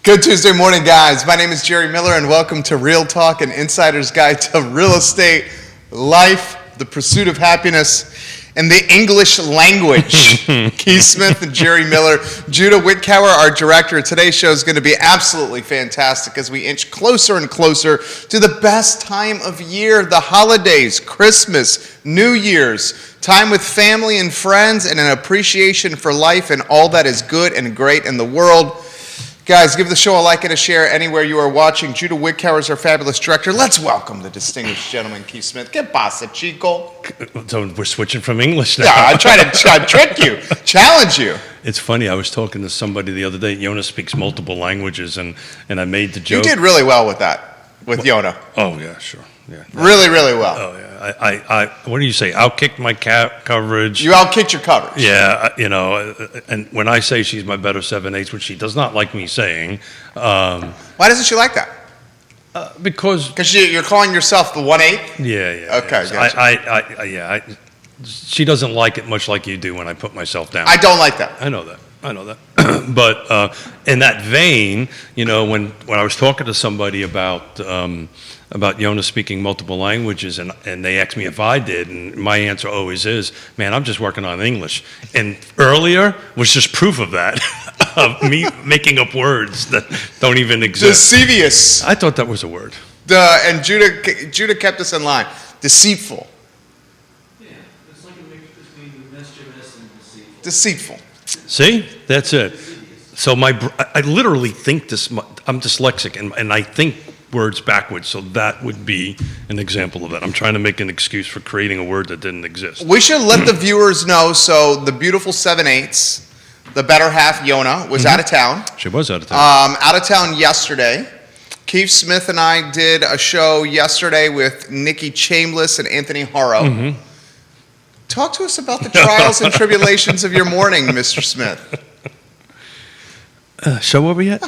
Good Tuesday morning, guys. My name is Jerry Miller, and welcome to Real Talk, an insider's guide to real estate, life, the pursuit of happiness, and the English language. Keith Smith and Jerry Miller. Judah Whitcower, our director. Today's show is going to be absolutely fantastic as we inch closer and closer to the best time of year, the holidays, Christmas, New Year's, time with family and friends, and an appreciation for life and all that is good and great in the world. Guys, give the show a like and a share anywhere you are watching. Judah Whitcower is our fabulous director. Let's welcome the distinguished gentleman, Keith Smith. Que pasa, chico? So we're switching from English now. Yeah, I try to trick you, challenge you. It's funny, I was talking to somebody the other day. Yonna speaks multiple languages, and I made the joke. You did really well with that, with Yonna. Oh, yeah, sure. Yeah. Really, really well. Oh, yeah. I what do you say? Outkicked my coverage. You outkicked your coverage. Yeah, and when I say she's my better 7/8, which she does not like me saying. Why doesn't she like that? Because you're calling yourself the 1/8? Yeah. Okay, yeah. gotcha. She doesn't like it much like you do when I put myself down. I don't like that. I know that. But in that vein, when I was talking to somebody about Yonna speaking multiple languages, and they asked me if I did, and my answer always is, man, I'm just working on English. And earlier was just proof of that, of me making up words that don't even exist. Deceivious. I thought that was a word. And Judah kept us in line. Deceitful. Yeah, it's like a mix between mischievous and deceitful. Deceitful. See, that's it. So I literally think this. I'm dyslexic, and I think words backwards. So that would be an example of that. I'm trying to make an excuse for creating a word that didn't exist. We should let the viewers know. So the beautiful 7/8, the better half, Yonna, was out of town. She was out of town. Out of town yesterday. Keith Smith and I did a show yesterday with Nikki Chambliss and Anthony Harrow. Mm-hmm. Talk to us about the trials and tribulations of your morning, Mr. Smith. Show where we at?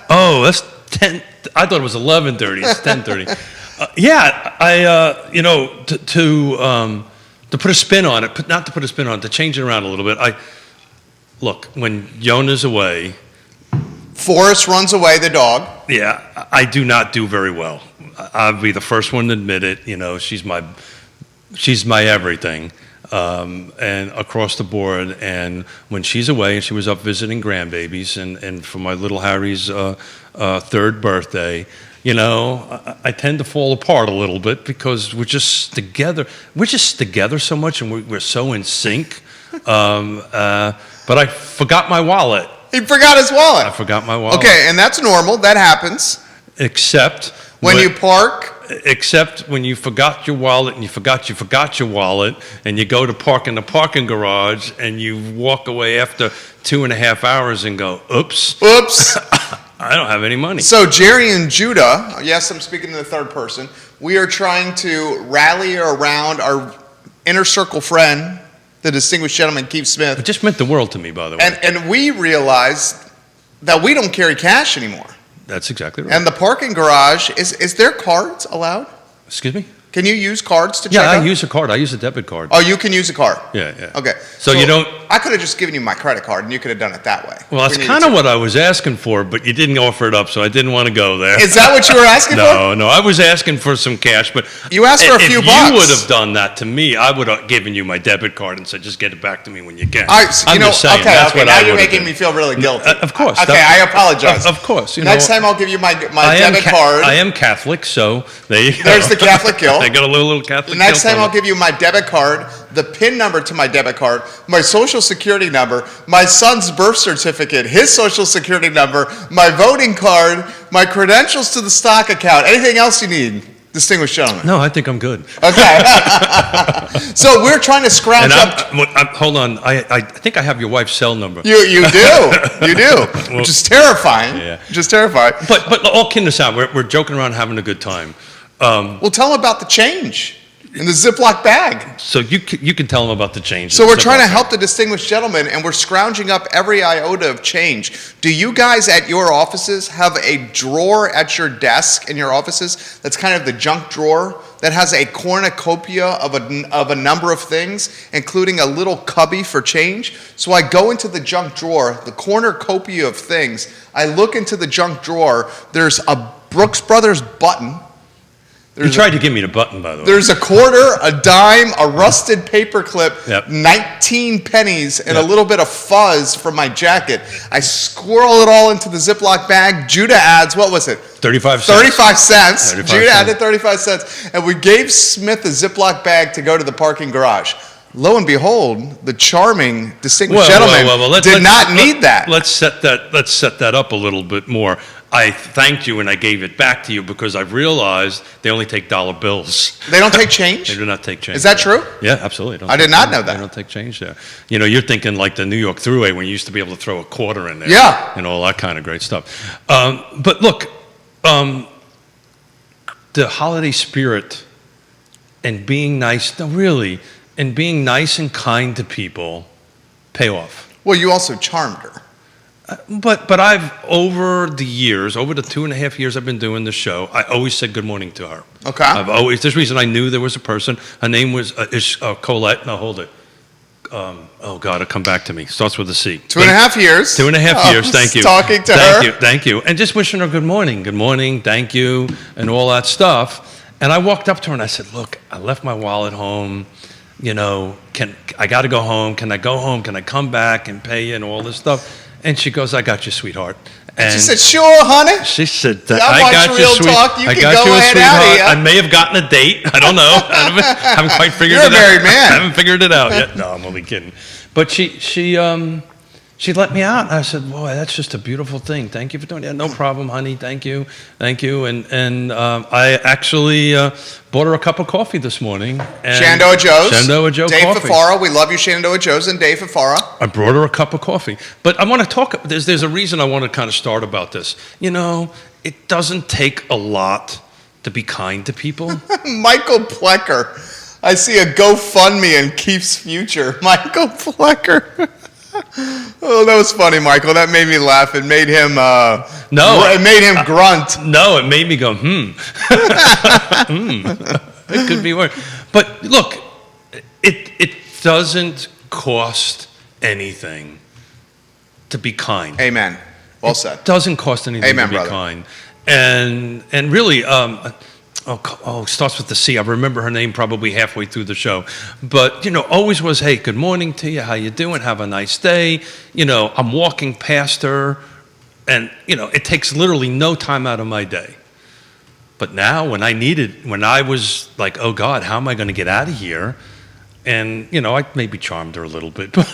Oh, that's 10. I thought it was 11:30. It's 10:30. To put a spin on it, not to put a spin on it, to change it around a little bit. Look, when Yonna's away, Forrest runs away, the dog. Yeah, I do not do very well. I'll be the first one to admit it. She's my everything, and across the board. And when she's away, and she was up visiting grandbabies, and for my little Harry's third birthday, I tend to fall apart a little bit because we're just together. We're just together so much, and we're so in sync. But I forgot my wallet. He forgot his wallet. I forgot my wallet. Okay, and that's normal. That happens. Except when you park. Except when you forgot your wallet, and you forgot your wallet, and you go to park in the parking garage, and you walk away after 2.5 hours and go, oops. I don't have any money. So Jerry and Judah, yes, I'm speaking in the third person, we are trying to rally around our inner circle friend, the distinguished gentleman, Keith Smith. It just meant the world to me, by the way. And we realized that we don't carry cash anymore. That's exactly right. And the parking garage, is there cards allowed? Excuse me? Can you use cards to check out? Yeah, I use a card. I use a debit card. Oh, you can use a card? Yeah. Okay. So you don't... I could have just given you my credit card, and you could have done it that way. Well, that's kind of what I was asking for, but you didn't offer it up, so I didn't want to go there. Is that what you were asking for? No, I was asking for some cash, but... You asked for a few bucks. If you would have done that to me, I would have given you my debit card and said, just get it back to me when you can. I'm just saying, that's what now you're making me feel really guilty. Of course. Okay, I apologize. Of course. Next time I'll give you my debit card. I am Catholic, so there you go. There's the Catholic guilt. I got a little Catholic guilt. Next time I'll give you my debit card, the PIN number to my debit card, my social security number, my son's birth certificate, his social security number, my voting card, my credentials to the stock account. Anything else you need, distinguished gentleman? No, I think I'm good. Okay. So we're trying to scrounge up. Hold on. I think I have your wife's cell number. You do. Which is terrifying. Yeah. Just terrifying. But all kidding aside, we're joking around, having a good time. Well, tell them about the change in the Ziploc bag. So you can tell them about the change. So we're trying to help the distinguished gentleman, and we're scrounging up every iota of change. Do you guys at your offices have a drawer at your desk in your offices that's kind of the junk drawer that has a cornucopia of a number of things, including a little cubby for change. So I go into the junk drawer, the cornucopia of things. I look into the junk drawer. There's a Brooks Brothers button. You tried to give me the button, by the way. There's a quarter, a dime, a rusted paper clip, Yep. 19 pennies, and a Yep. little bit of fuzz from my jacket. I squirrel it all into the Ziploc bag. Judah adds, what was it? 35 cents. 35 cents. 35 Judah cents. added 35 cents. And we gave Smith a Ziploc bag to go to the parking garage. Lo and behold, the charming, distinguished gentleman did not need that. Let's set that up a little bit more. I thanked you and I gave it back to you because I realized they only take dollar bills. They don't take change? They do not take change. Is that there. true? Yeah, absolutely. I did not know that. They don't take change there. You know, you're thinking like the New York Thruway when you used to be able to throw a quarter in there. Yeah. And all that kind of great stuff. But look, the holiday spirit and being nice, no, really, and being nice and kind to people pay off. Well, you also charmed her. But I've, over the years, over the 2.5 years I've been doing the show, I always said good morning to her. Okay. There's the reason I knew there was a person. Her name was Colette. No, hold it. Oh, God, it'll come back to me. Starts with a C. 2.5 years. 2.5 years, thank you. Talking to her. Thank you. And just wishing her good morning, thank you, and all that stuff. And I walked up to her and I said, look, I left my wallet home. You know, I got to go home. Can I go home? Can I come back and pay you and all this stuff? And she goes, I got you, sweetheart. And she said, sure, honey. she said, I I got watch you, Real sweet. Talk. You I can got go you, a ahead out sweetheart. here. I may have gotten a date. I don't know. I haven't quite figured You're it out. a married man. I haven't figured it out yet. No, I'm only kidding. But she let me out. I said, boy, that's just a beautiful thing. Thank you for doing that. No problem, honey. Thank you. And I actually bought her a cup of coffee this morning. And Shenandoah Joe's. Shenandoah Joe Dave coffee. Fafara. We love you, Shenandoah Joe's and Dave Fafara. I brought her a cup of coffee. But I want to talk, there's a reason I want to kind of start about this. You know, it doesn't take a lot to be kind to people. Michael Plecker. I see a GoFundMe in Keith's future. Michael Plecker. Oh, that was funny, Michael. That made me laugh. It made him it made him grunt. No, it made me go, It could be worse. But look, it doesn't cost anything to be kind. Amen. Well said. It doesn't cost anything Amen, to be brother. kind. And really, it starts with the C. I remember her name probably halfway through the show. But, you know, always was, hey, good morning to you. How you doing? Have a nice day. You know, I'm walking past her, and, you know, it takes literally no time out of my day. But now when I was like, oh, God, how am I going to get out of here? And, you know, I maybe charmed her a little bit, but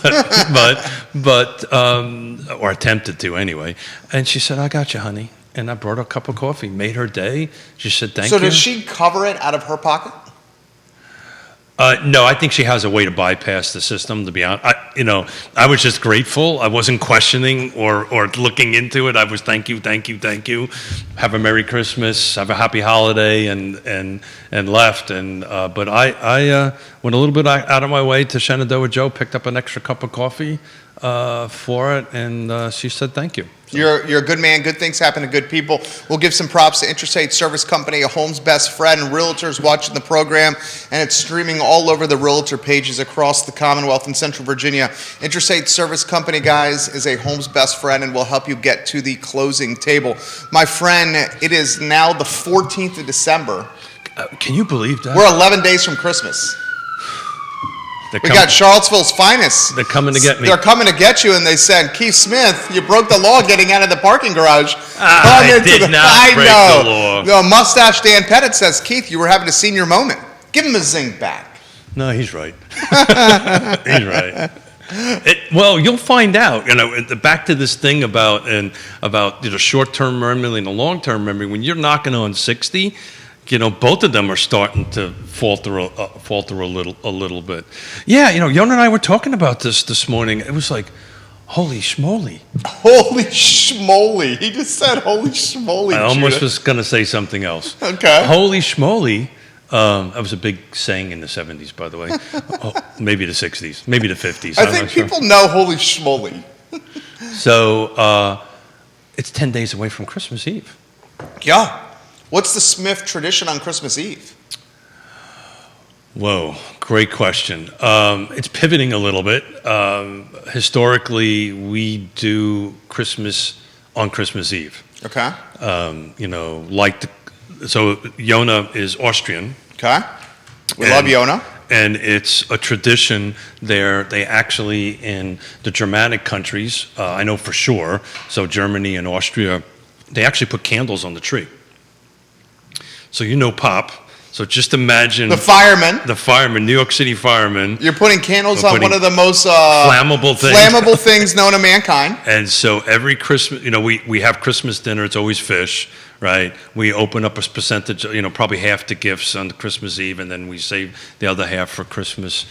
or attempted to anyway. And she said, I got you, honey. And I brought her a cup of coffee, made her day. She said, thank you. So does she cover it out of her pocket? No, I think she has a way to bypass the system, to be honest. I was just grateful. I wasn't questioning or looking into it. I was thank you. Have a Merry Christmas, have a happy holiday, and left. But I went a little bit out of my way to Shenandoah Joe, picked up an extra cup of coffee for it, and she said thank you. So. You're a good man. Good things happen to good people. We'll give some props to Intrastate Service Company, a home's best friend, realtors watching the program, and it's streaming all over the realtor pages across the Commonwealth and Central Virginia. Intrastate Service Company, guys, is a home's best friend and will help you get to the closing table. My friend, it is now the 14th of December. Can you believe that? We're 11 days from Christmas. We got Charlottesville's finest. They're coming to get me. They're coming to get you, and they said, Keith Smith, you broke the law getting out of the parking garage. I did not break the law. No, Mustache Dan Pettit says, Keith, you were having a senior moment. Give him a zing back. No, he's right. He's right. Well, you'll find out. You know, back to this thing about short-term memory and the long-term memory. When you're knocking on 60. You know, both of them are starting to falter a little bit. Yeah, you know, Yonna and I were talking about this morning. It was like, holy schmoly. Holy schmoly. He just said holy schmoly. I almost was going to say something else. Okay. Holy schmoly. That was a big saying in the 70s, by the way. Maybe the 60s, maybe the 50s. I think people know holy schmoly. So it's 10 days away from Christmas Eve. Yeah. What's the Smith tradition on Christmas Eve? Whoa, great question. It's pivoting a little bit. Historically, we do Christmas on Christmas Eve. Okay. So Yonna is Austrian. Okay. We love Yonna. And it's a tradition there. They actually, in the Germanic countries, I know for sure, so Germany and Austria, they actually put candles on the tree. So Pop. So just imagine the firemen, New York City firemen. You're putting candles on one of the most flammable things known to mankind. And so every Christmas, we have Christmas dinner. It's always fish, right? We open up a percentage, probably half the gifts on Christmas Eve, and then we save the other half for Christmas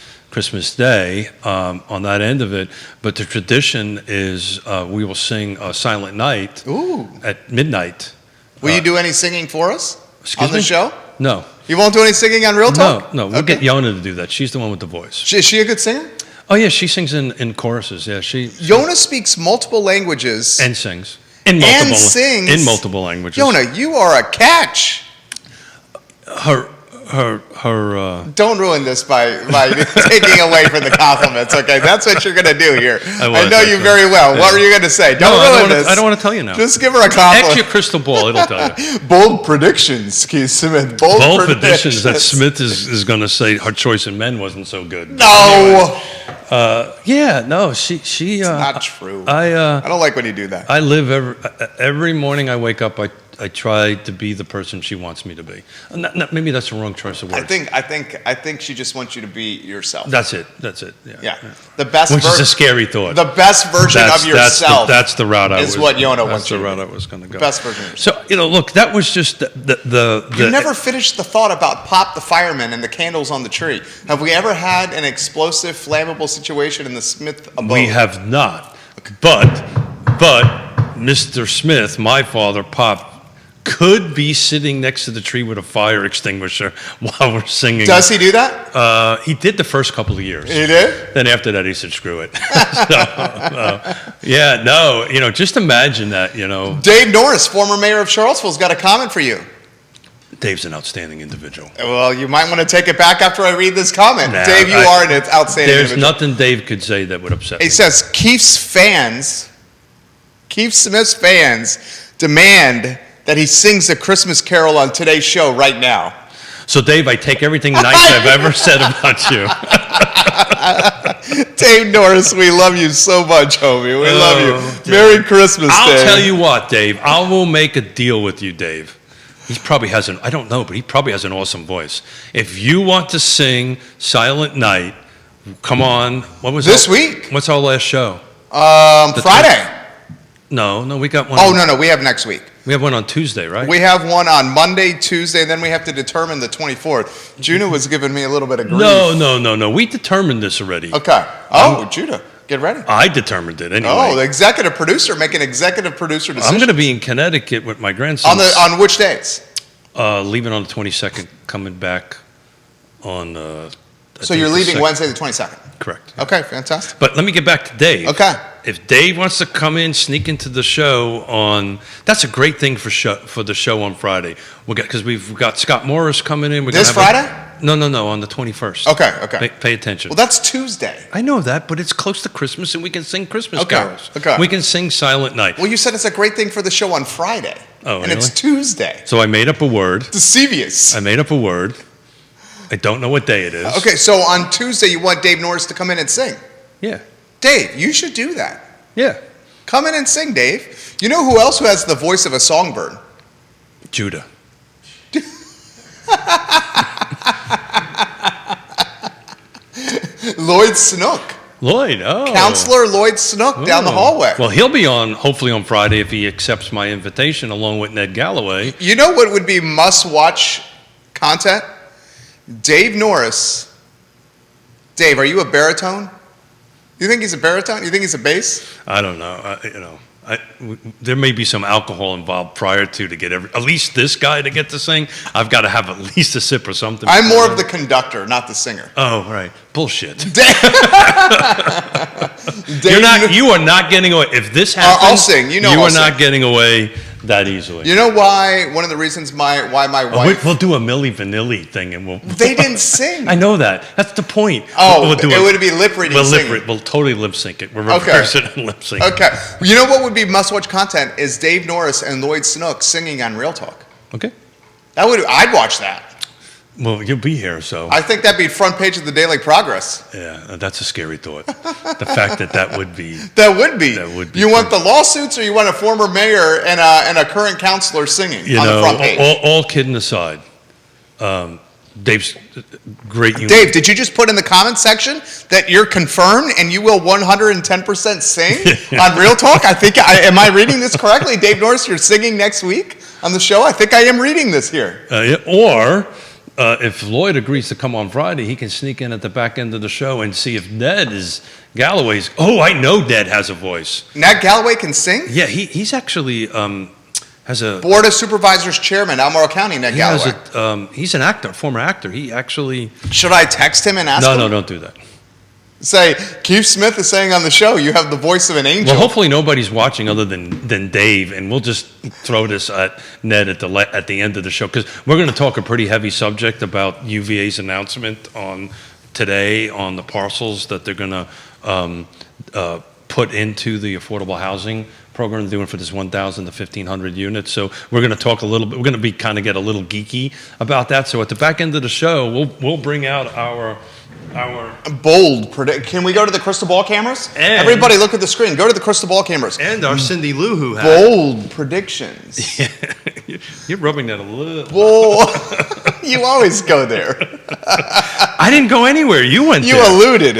Day on that end of it. But the tradition is we will sing Silent Night at midnight. Will you do any singing for us on the me? show? No. You won't do any singing on Real Talk? No. We'll get Yonna to do that. She's the one with the voice. Is she a good singer? Oh, yeah, she sings in choruses. Yeah, Yonna speaks multiple languages. And sings. In multiple languages. Yonna, you are a catch. Her Don't ruin this by taking away from the compliments, okay? That's what you're going to do here. I know you very well. What were you going to say? Don't ruin this. I don't want to tell you now. Just give her a compliment. Ask your crystal ball. It'll tell you. Bold predictions, Keith Smith. Bold predictions that Smith is going to say her choice in men wasn't so good. No. She. It's not true. I don't like when you do that. I live every morning I wake up, I try to be the person she wants me to be. Maybe that's the wrong choice of words. I think she just wants you to be yourself. That's it. Yeah. The best. Which is a scary thought. The best version of yourself. That's the route I was. Is what Yonna wants. That's the route I was going to go. Best version of yourself. So look, that was just the. You never finished the thought about Pop the fireman and the candles on the tree. Have we ever had an explosive, flammable situation in the Smith abode? We have not. But Mr. Smith, my father, Pop, could be sitting next to the tree with a fire extinguisher while we're singing. Does he do that? He did the first couple of years. He did? Then after that, he said, screw it. Just imagine that, Dave Norris, former mayor of Charlottesville, has got a comment for you. Dave's an outstanding individual. Well, you might want to take it back after I read this comment. Dave, you are an outstanding individual. There's nothing Dave could say that would upset me. He says, Keith Smith's fans demand that he sings a Christmas carol on today's show right now. So, Dave, I take everything nice I've ever said about you. Dave Norris, we love you so much, homie. We love you. Dave. Merry Christmas, Dave. I'll tell you what, Dave. I will make a deal with you, Dave. He probably has I don't know, but he probably has an awesome voice. If you want to sing Silent Night, come on. What was this week? What's our last show? Friday. No, we got one. No, we have next week. We have one on Tuesday, right? We have one on Monday, Tuesday, and then we have to determine the 24th. Judah was giving me a little bit of grief. No. We determined this already. Okay. Judah, get ready. I determined it anyway. Oh, the executive producer, make an executive producer decision. I'm going to be in Connecticut with my grandson. On which dates? Leaving on the 22nd, coming back on... So you're leaving Wednesday the 22nd? Correct. Okay, fantastic. But let me get back to Dave. Okay. If Dave wants to come in, sneak into the show that's a great thing for the show on Friday. Because we've got Scott Morris coming in. This Friday? No, on the 21st. Okay. Pay attention. Well, that's Tuesday. I know that, but it's close to Christmas, and we can sing Christmas carols. Okay. We can sing Silent Night. Well, you said it's a great thing for the show on Friday. Oh, and it's Tuesday. So I made up a word. Deceivious. I made up a word. I don't know what day it is. Okay, so on Tuesday you want Dave Norris to come in and sing? Yeah. Dave, you should do that. Yeah. Come in and sing, Dave. You know who else has the voice of a songbird? Judah. Lloyd Snook. Counselor Lloyd Snook down the hallway. Well, he'll be on, hopefully on Friday, if he accepts my invitation, along with Ned Galloway. You know what would be must-watch content? Dave Norris. Dave, are you a baritone? You think he's a baritone? You think he's a bass? I don't know. There may be some alcohol involved prior to get at least this guy to get to sing. I've got to have at least a sip or something. I'm more of the conductor, not the singer. Oh, right. Bullshit. Dave, you are not getting away. If this happens, I'll sing. You are not getting away that easily. You know why? One of the reasons why my wife. We'll do a Milli Vanilli thing, and we'll. They didn't sing. I know that. That's the point. Oh, it would be lip reading. We'll totally lip sync it. We'll reverse it and lip sync. Okay. You know what would be must-watch content is Dave Norris and Lloyd Snook singing on Real Talk. Okay. I'd watch that. Well, you'll be here, so. I think that'd be front page of the Daily Progress. Yeah, that's a scary thought. The fact that would be. That would be. You want true. the lawsuits, or you want a former mayor and a current counselor singing on the front page? All kidding aside, Dave's great. Dave, did you just put in the comment section that you're confirmed and you will 110% sing on Real Talk? Am I reading this correctly? Dave Norris, you're singing next week on the show? I think I am reading this here. If Lloyd agrees to come on Friday, he can sneak in at the back end of the show and see if Ned is Galloway's. Oh, I know Ned has a voice. Ned Galloway can sing? Yeah, he's actually has a Board of Supervisors chairman, Albemarle County. Ned Galloway. He's an actor, former actor. He actually. Should I text him and ask him? No, don't do that. Say, Keith Smith is saying on the show, you have the voice of an angel. Well, hopefully nobody's watching other than Dave, and we'll just throw this at Ned at the end of the show, because we're going to talk a pretty heavy subject about UVA's announcement on today on the parcels that they're going to put into the affordable housing program they're doing for this 1,000 to 1,500 units. So we're going to talk a little bit. We're going to be kind of get a little geeky about that. So at the back end of the show, we'll bring out our bold predict. Can we go to the crystal ball cameras? Everybody look at the screen. Go to the crystal ball cameras. And our Cindy Lou Who hat. Bold predictions. Yeah. You're rubbing that a little. Well, you always go there. I didn't go anywhere. You went there. You alluded.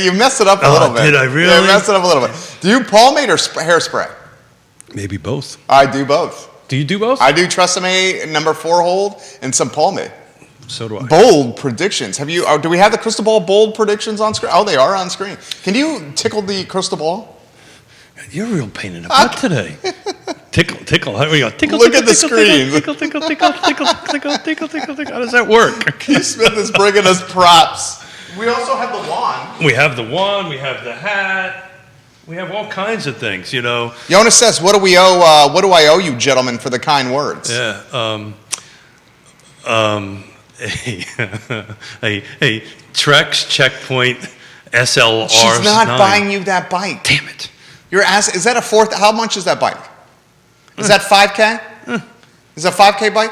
You messed it up a little bit. Did I really? You messed it up a little bit. Do you pomade or hairspray? Maybe both. I do both. Do you do both? I do Tresemme number 4 hold and some pomade. So do I. Bold predictions. Do we have the crystal ball bold predictions on screen? Oh, they are on screen. Can you tickle the crystal ball? You're a real pain in the butt today. Tickle. How do we go? Tickle. Look at the screen. Tickle. How does that work? Keith Smith is bringing us props. We also have the wand. We have the wand. We have the hat. We have all kinds of things, Yonna says, "What do we owe? What do I owe you, gentlemen, for the kind words?" Yeah. A Trex Checkpoint SLR. She's not buying you that bike. Damn it. You're asking, is that a fourth? How much is that bike? Is that 5K? Is that a 5K bike?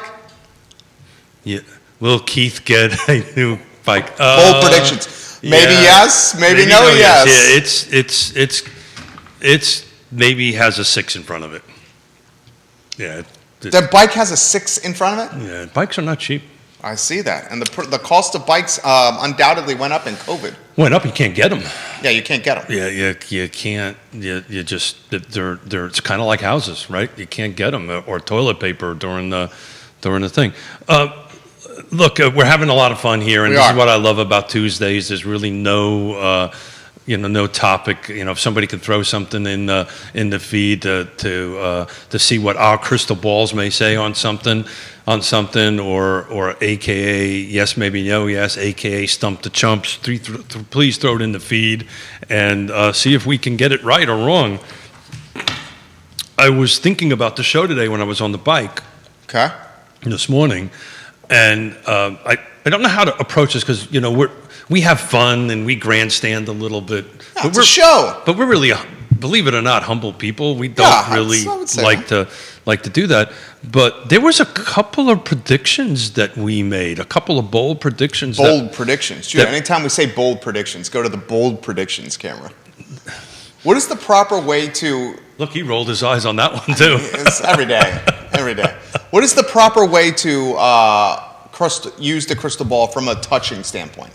Yeah. Will Keith get a new bike? Bold predictions. Maybe yes, maybe no yes. Yeah, it's maybe has a 6 in front of it. Yeah. The bike has a 6 in front of it? Yeah, bikes are not cheap. I see that. And the cost of bikes undoubtedly went up in COVID. Went up, you can't get them. Yeah, you can't get them. Yeah, you can't, you just, they're it's kind of like houses, right? You can't get them, or toilet paper during the thing. Look, we're having a lot of fun here, and this is what I love about Tuesdays. There's really no topic. If somebody can throw something in the feed to see what our crystal balls may say on something, or AKA yes, maybe no, yes, AKA stump the chumps. Please throw it in the feed and see if we can get it right or wrong. I was thinking about the show today when I was on the bike. Okay. This morning, and I don't know how to approach this because we have fun and we grandstand a little bit. Yeah, it's a show. But we're really, believe it or not, humble people. We don't really like to do that. But there was a couple of predictions that we made, a couple of bold predictions. Bold predictions. Judah, anytime we say bold predictions, go to the bold predictions camera. What is the proper way to... Look, he rolled his eyes on that one too. It's every day. Every day. What is the proper way to use the crystal ball from a touching standpoint?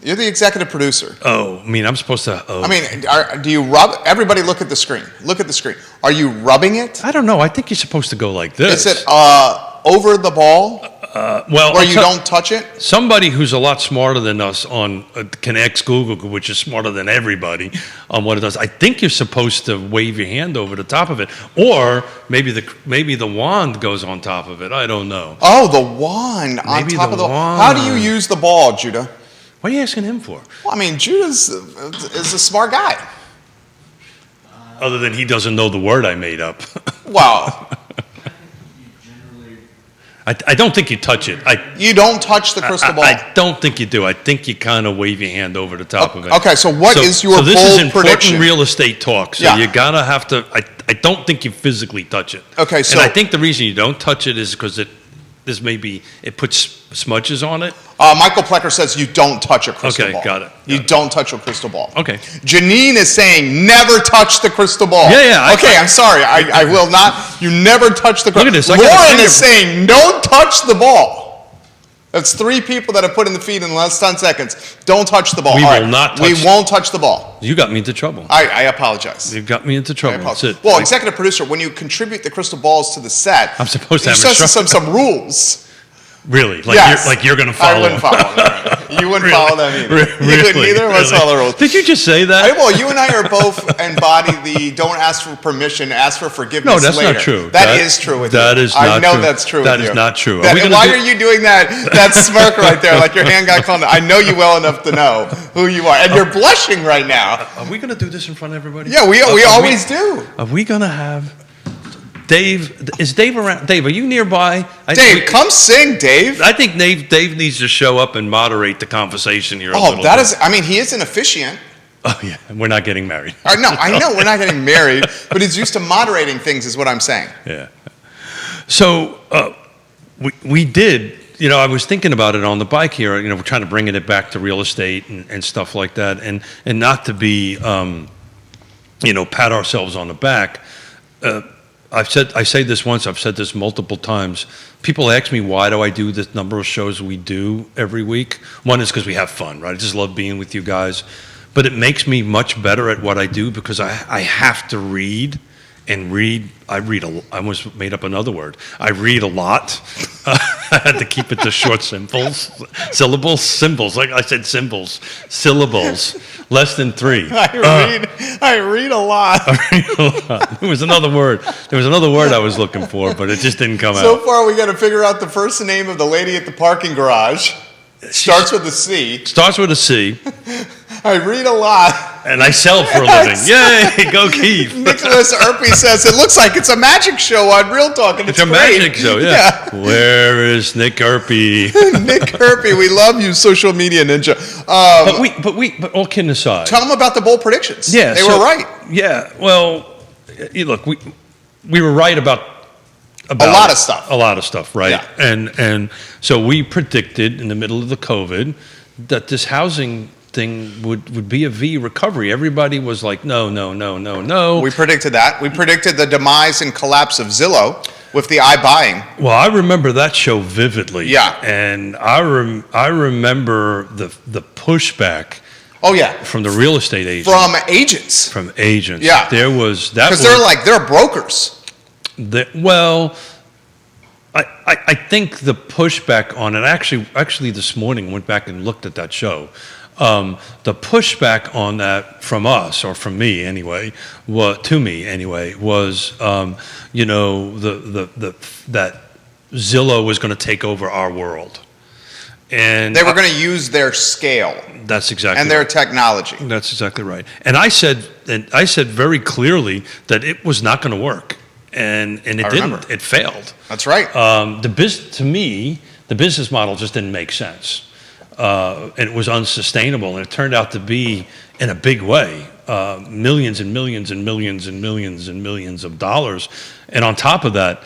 You're the executive producer. Oh, I mean, I'm supposed to. Oh. I mean, do you rub? Everybody, look at the screen. Look at the screen. Are you rubbing it? I don't know. I think you're supposed to go like this. Is it over the ball? Where you don't touch it? Somebody who's a lot smarter than us can ask Google, which is smarter than everybody, on what it does. I think you're supposed to wave your hand over the top of it, or maybe the wand goes on top of it. I don't know. Oh, the wand on top of the wand. How do you use the ball, Judah? What are you asking him for? Well, I mean, Judah is a smart guy. Other than he doesn't know the word I made up. Well, You generally, I don't think you touch it. you don't touch the crystal ball. I don't think you do. I think you kind of wave your hand over the top of it. Okay, so what is your So this bold is important prediction? real estate talk. So Yeah. you gotta have to. I don't think you physically touch it. Okay, so and I think the reason you don't touch it is because it puts smudges on it. Michael Plecker says you don't touch a crystal Okay, ball. got it, You got it. don't touch a crystal ball. Okay. Janine is saying never touch the crystal ball. Yeah. Okay, I'm sorry. I will not. You never touch the crystal. Look at this, I got a Lauren finger- is saying don't touch the ball. That's 3 people that have put in the feed in less than 10 seconds. Don't touch the ball. We All will not touch- We won't touch the ball. You got me into trouble. I apologize. You got me into I trouble. That's apologize. it. Well, executive producer, when you contribute the crystal balls to the set, I'm supposed to you have set instructions. some rules. Really? Like Yes. you're going to follow. I wouldn't follow them. You wouldn't follow them either. Really? You wouldn't either of us Really? follow the rules. Did you just say that? Well, you and I are both embody the don't ask for permission, ask for forgiveness No, that's later. not true. That is true with you. That is I not know true. that's true That with is you. not true. Are That- we gonna why do- are you doing that smirk right there like your hand got caught? I know you well enough to know who you are. And you're blushing right now. Are we going to do this in front of everybody? Yeah, we Are always do. Are we going to have Dave? Is Dave around? Dave, are you nearby? Dave, come sing, Dave. I think Dave needs to show up and moderate the conversation here. Oh, that is, I mean, he is an officiant. Oh yeah, we're not getting married. No, I know we're not getting married, but he's used to moderating things is what I'm saying. Yeah. So we did. You know, I was thinking about it on the bike here. You know, we're trying to bring it back to real estate and stuff like that, and not to be, pat ourselves on the back. I say this once. I've said this multiple times. People ask me why do I do the number of shows we do every week. One is because we have fun, right? I just love being with you guys, but it makes me much better at what I do because I have to read. And read, I almost made up another word. I read a lot. I had to keep it to short symbols. Like I said, syllables, less than 3. I read a lot. There was another word. I was looking for, but it just didn't come So out. far, we got to figure out the first name of the lady at the parking garage. Starts with a C. Starts with a C, I read a lot. and I sell for a living. Yay, go Keith. Nicholas Erpy says it looks like it's a magic show on Real Talk, and It's it's a great. magic show, yeah. Where is Nick Erpy? Nick Erpy, we love you, social media ninja. But all kidding aside. Tell them about the bold predictions. Yeah, they so- were right. Yeah, well, look, we were right about A lot of stuff. A lot of stuff, right? Yeah. And so we predicted in the middle of the COVID that this housing thing would be a V recovery. Everybody was like, no. We predicted that. We predicted the demise and collapse of Zillow with the iBuying. Well, I remember that show vividly. Yeah. And I remember the pushback Oh yeah, from the real estate agents. from agents. Yeah. There was that. Because they're brokers. Well, I think the pushback on it, actually this morning went back and looked at that show. The pushback on that from us, or from me anyway, was that Zillow was going to take over our world. And They were going to use their scale that's exactly and their right. technology. That's exactly right. And I said very clearly that it was not going to work. And it I didn't. remember. It failed. That's right. To me, the business model just didn't make sense, and it was unsustainable. And it turned out to be, in a big way, millions and millions and millions and millions and millions of dollars. And on top of that,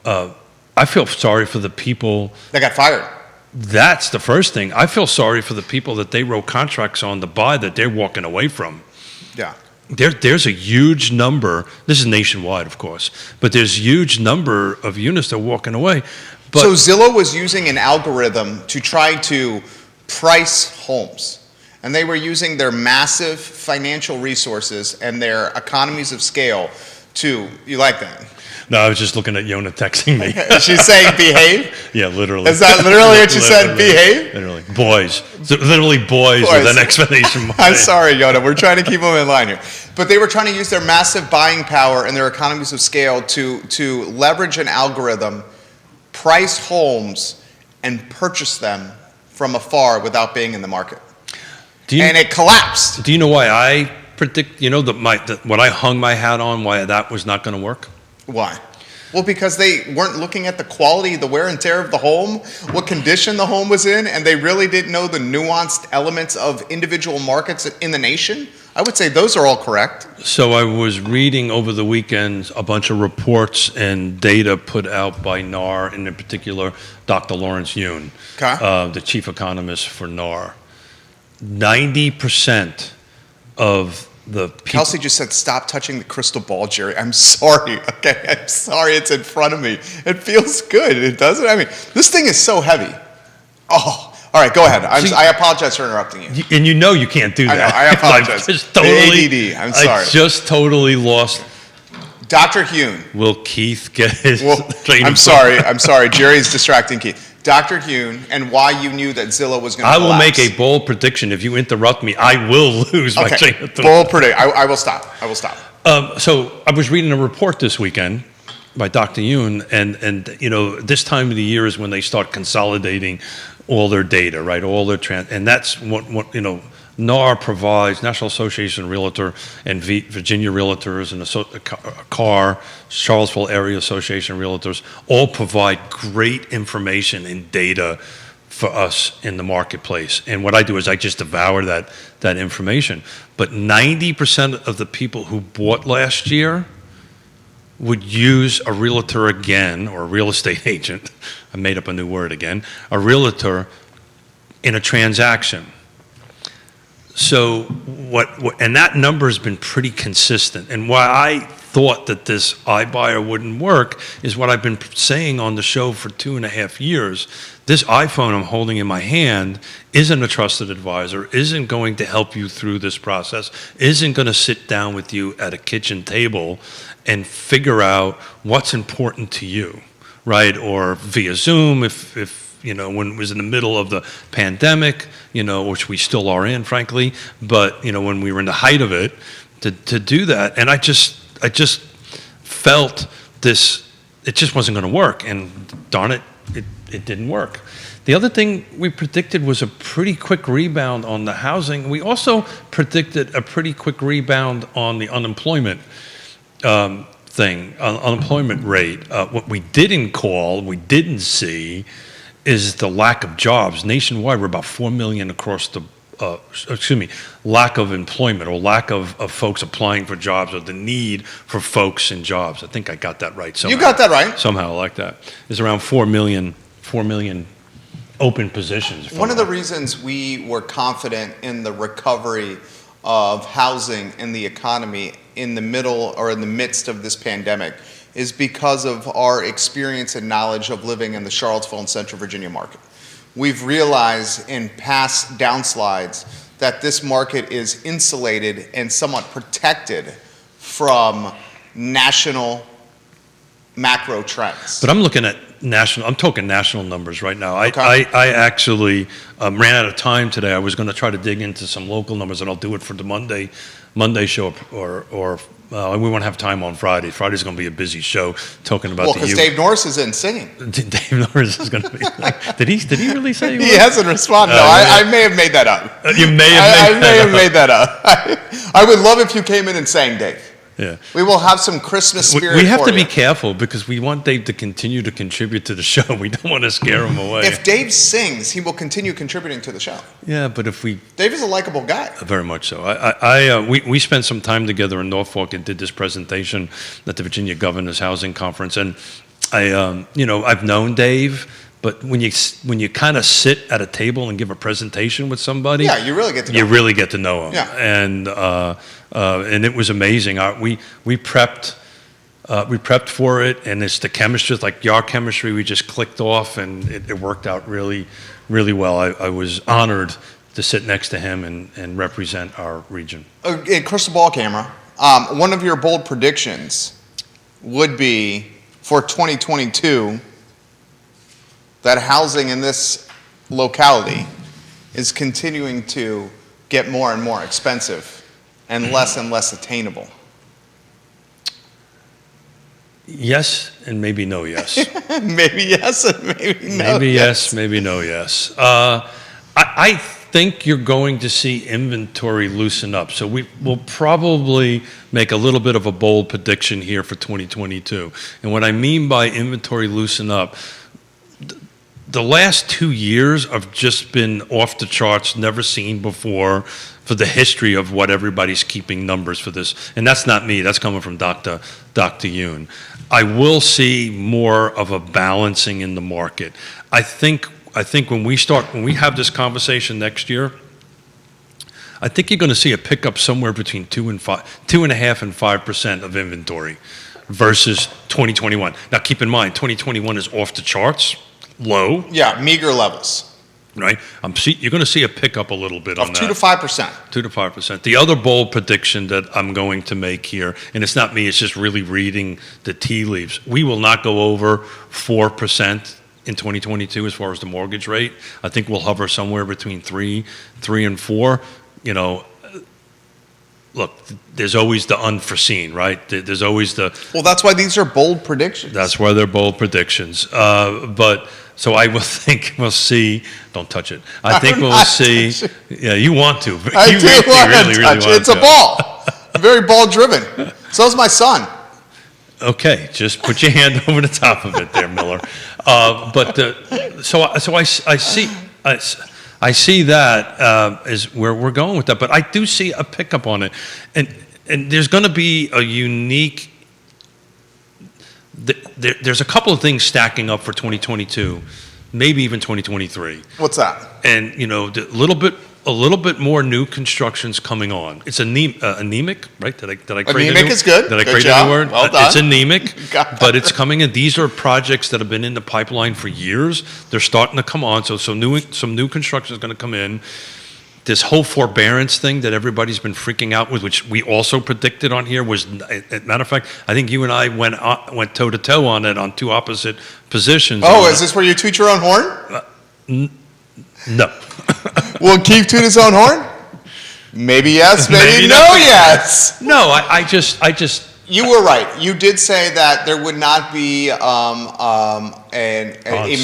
I feel sorry for the people. They got fired. That's the first thing. I feel sorry for the people that they wrote contracts on to buy that they're walking away from. Yeah. There's a huge number. This is nationwide, of course, but there's a huge number of units that are walking away. But So Zillow was using an algorithm to try to price homes. And they were using their massive financial resources and their economies of scale to, you like that? no, I was just looking at Yonna texting me. She's saying behave? Yeah, literally. Is that literally what you said, Literally. behave? Literally, boys. Literally boys with Boys. an explanation mark. I'm sorry, Yonna. We're trying to keep them in line here. But they were trying to use their massive buying power and their economies of scale to leverage an algorithm, price homes, and purchase them from afar without being in the market. Do you, And it collapsed. do you know why I predict, what I hung my hat on, why that was not going to work? Why? Well, because they weren't looking at the quality, the wear and tear of the home, what condition the home was in, and they really didn't know the nuanced elements of individual markets in the nation. I would say those are all correct. So I was reading over the weekend a bunch of reports and data put out by NAR, and in particular, Dr. Lawrence Yun, the chief economist for NAR. 90% of the people... Kelsey just said, stop touching the crystal ball, Jerry. I'm sorry, okay? I'm sorry it's in front of me. It feels good, it doesn't? I mean, this thing is so heavy. Oh, all right, go ahead. I apologize for interrupting you. And you can't do that. I know, I apologize. The ADD, I'm sorry. I just totally lost... Dr. Hune. Will Keith get his training? I'm sorry. Jerry's distracting Keith. Dr. Hune, and why you knew that Zillow was going to collapse. I will make a bold prediction. If you interrupt me, I will lose my train of thought. Bold prediction. I will stop. So I was reading a report this weekend by Dr. Hune, and this time of the year is when they start consolidating all their data, right? All their and that's what NAR provides, National Association of Realtor and Virginia Realtors and CAR, Charlottesville Area Association of Realtors, all provide great information and data for us in the marketplace. And what I do is I just devour that information. But 90% of the people who bought last year would use a realtor again, or a real estate agent, I made up a new word again, a realtor in a transaction. So and that number has been pretty consistent. And why I thought that this iBuyer wouldn't work is what I've been saying on the show for 2.5 years. This iPhone I'm holding in my hand isn't a trusted advisor, isn't going to help you through this process, isn't going to sit down with you at a kitchen table and figure out what's important to you, right? Or via Zoom, if when it was in the middle of the pandemic, which we still are in, frankly, but, when we were in the height of it, to do that. And I just felt this, it just wasn't going to work. And darn it, it didn't work. The other thing we predicted was a pretty quick rebound on the housing. We also predicted a pretty quick rebound on the unemployment unemployment rate. What we didn't see is the lack of jobs. Nationwide, we're about 4 million across the, lack of employment, or lack of folks applying for jobs, or the need for folks in jobs. I think I got that right somehow. You got that right. Somehow, I like that. There's around 4 million open positions. One of the reasons we were confident in the recovery of housing and the economy in the middle or in the midst of this pandemic is because of our experience and knowledge of living in the Charlottesville and Central Virginia market. We've realized in past downslides that this market is insulated and somewhat protected from national macro trends. But I'm looking at I'm talking national numbers right now. Okay. I actually ran out of time today. I was going to try to dig into some local numbers, and I'll do it for the Monday show, or we won't have time on Friday. Friday's going to be a busy show talking about because Dave Norris is in singing. Dave Norris is going to be. Did he really say he hasn't responded? No, I may have made that up. You may have made that up. I would love if you came in and sang, Dave. Yeah. We will have some Christmas spirit. We have to be careful because we want Dave to continue to contribute to the show. We don't want to scare him away. If Dave sings, he will continue contributing to the show. Yeah, but if we... Dave is a likable guy. Very much so. We spent some time together in Norfolk and did this presentation at the Virginia Governor's Housing Conference. And I've known Dave, but when you kind of sit at a table and give a presentation with somebody... Yeah, you really get to know him. You really get to know him. Yeah. And it was amazing. We prepped for it, and it's the chemistry, like your chemistry, we just clicked off, and it worked out really, really well. I was honored to sit next to him and represent our region. A crystal ball camera. One of your bold predictions would be for 2022 that housing in this locality is continuing to get more and more expensive and less attainable. Yes, and maybe no yes. Maybe yes and maybe no Maybe yes, maybe no yes. I think you're going to see inventory loosen up. So we will probably make a little bit of a bold prediction here for 2022. And what I mean by inventory loosen up, the last 2 years have just been off the charts, never seen before for the history of what everybody's keeping numbers for this. And that's not me, that's coming from Dr. Yoon. I will see more of a balancing in the market. I think when we have this conversation next year, I think you're going to see a pickup somewhere between 2.5% and 5% of inventory versus 2021. Now keep in mind, 2021 is off the charts. Low. Yeah, meager levels. Right? You're going to see a pickup a little bit on that. 2 to 5%. 2 to 5%. The other bold prediction that I'm going to make here, and it's not me, it's just really reading the tea leaves. We will not go over 4% in 2022 as far as the mortgage rate. I think we'll hover somewhere between 3 and 4. You know, look, there's always the unforeseen, right? There's always the... Well, that's why these are bold predictions. That's why they're bold predictions. So I will think we'll see. Don't touch it. I think we'll see. Yeah, you want to. I you do want to touch it. It's a ball. Very ball driven. So is my son. Okay, just put your hand over the top of it there, Miller. So I see that is where we're going with that. But I do see a pickup on it, and there's going to be a unique. There's a couple of things stacking up for 2022, maybe even 2023. What's that? And you know, a little bit more new construction's coming on. It's anemic, right? Did I create anemic is good. Did I good create job. a new word? Well done. It's anemic, but it's coming in. These are projects that have been in the pipeline for years. They're starting to come on. So some new construction is going to come in. This whole forbearance thing that everybody's been freaking out with, which we also predicted on here, was, matter of fact, I think you and I went toe to toe on it on two opposite positions. Oh, is this where you toot your own horn? No. Will Keith toot his own horn? Maybe yes, maybe no, yes. No, I just. You were right. You did say that there would not be a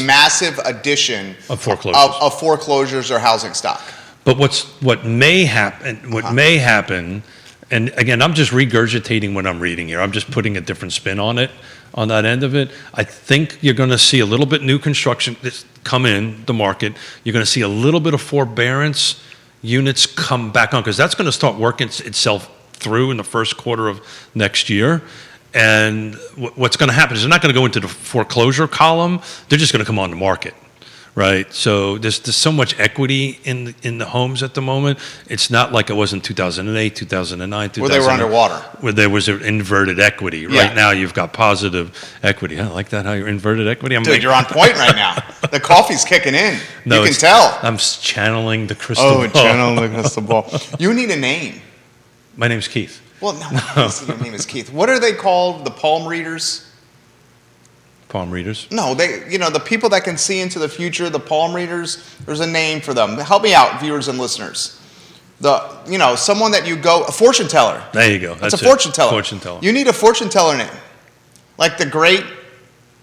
massive addition of foreclosures. Of foreclosures or housing stock. But what may happen, and again, I'm just regurgitating what I'm reading here. I'm just putting a different spin on it, on that end of it. I think you're going to see a little bit new construction come in the market. You're going to see a little bit of forbearance units come back on, because that's going to start working itself through in the first quarter of next year. And what's going to happen is they're not going to go into the foreclosure column. They're just going to come on the market. Right, so there's so much equity in the homes at the moment. It's not like it was in 2008, 2009, 2000. Where they were underwater. Where there was an inverted equity. Yeah. Right now you've got positive equity. I like that, how you're inverted equity. Dude, you're on point right now. The coffee's kicking in. No, you can tell. I'm channeling the crystal ball. Oh, channeling the crystal ball. You need a name. My name's Keith. Well, no, your name is Keith. What are they called? The palm readers? Palm readers? No, the people that can see into the future, the palm readers, there's a name for them. Help me out, viewers and listeners. Someone that you go, a fortune teller. There you go. That's a fortune teller. Fortune teller. You need a fortune teller name. Like the great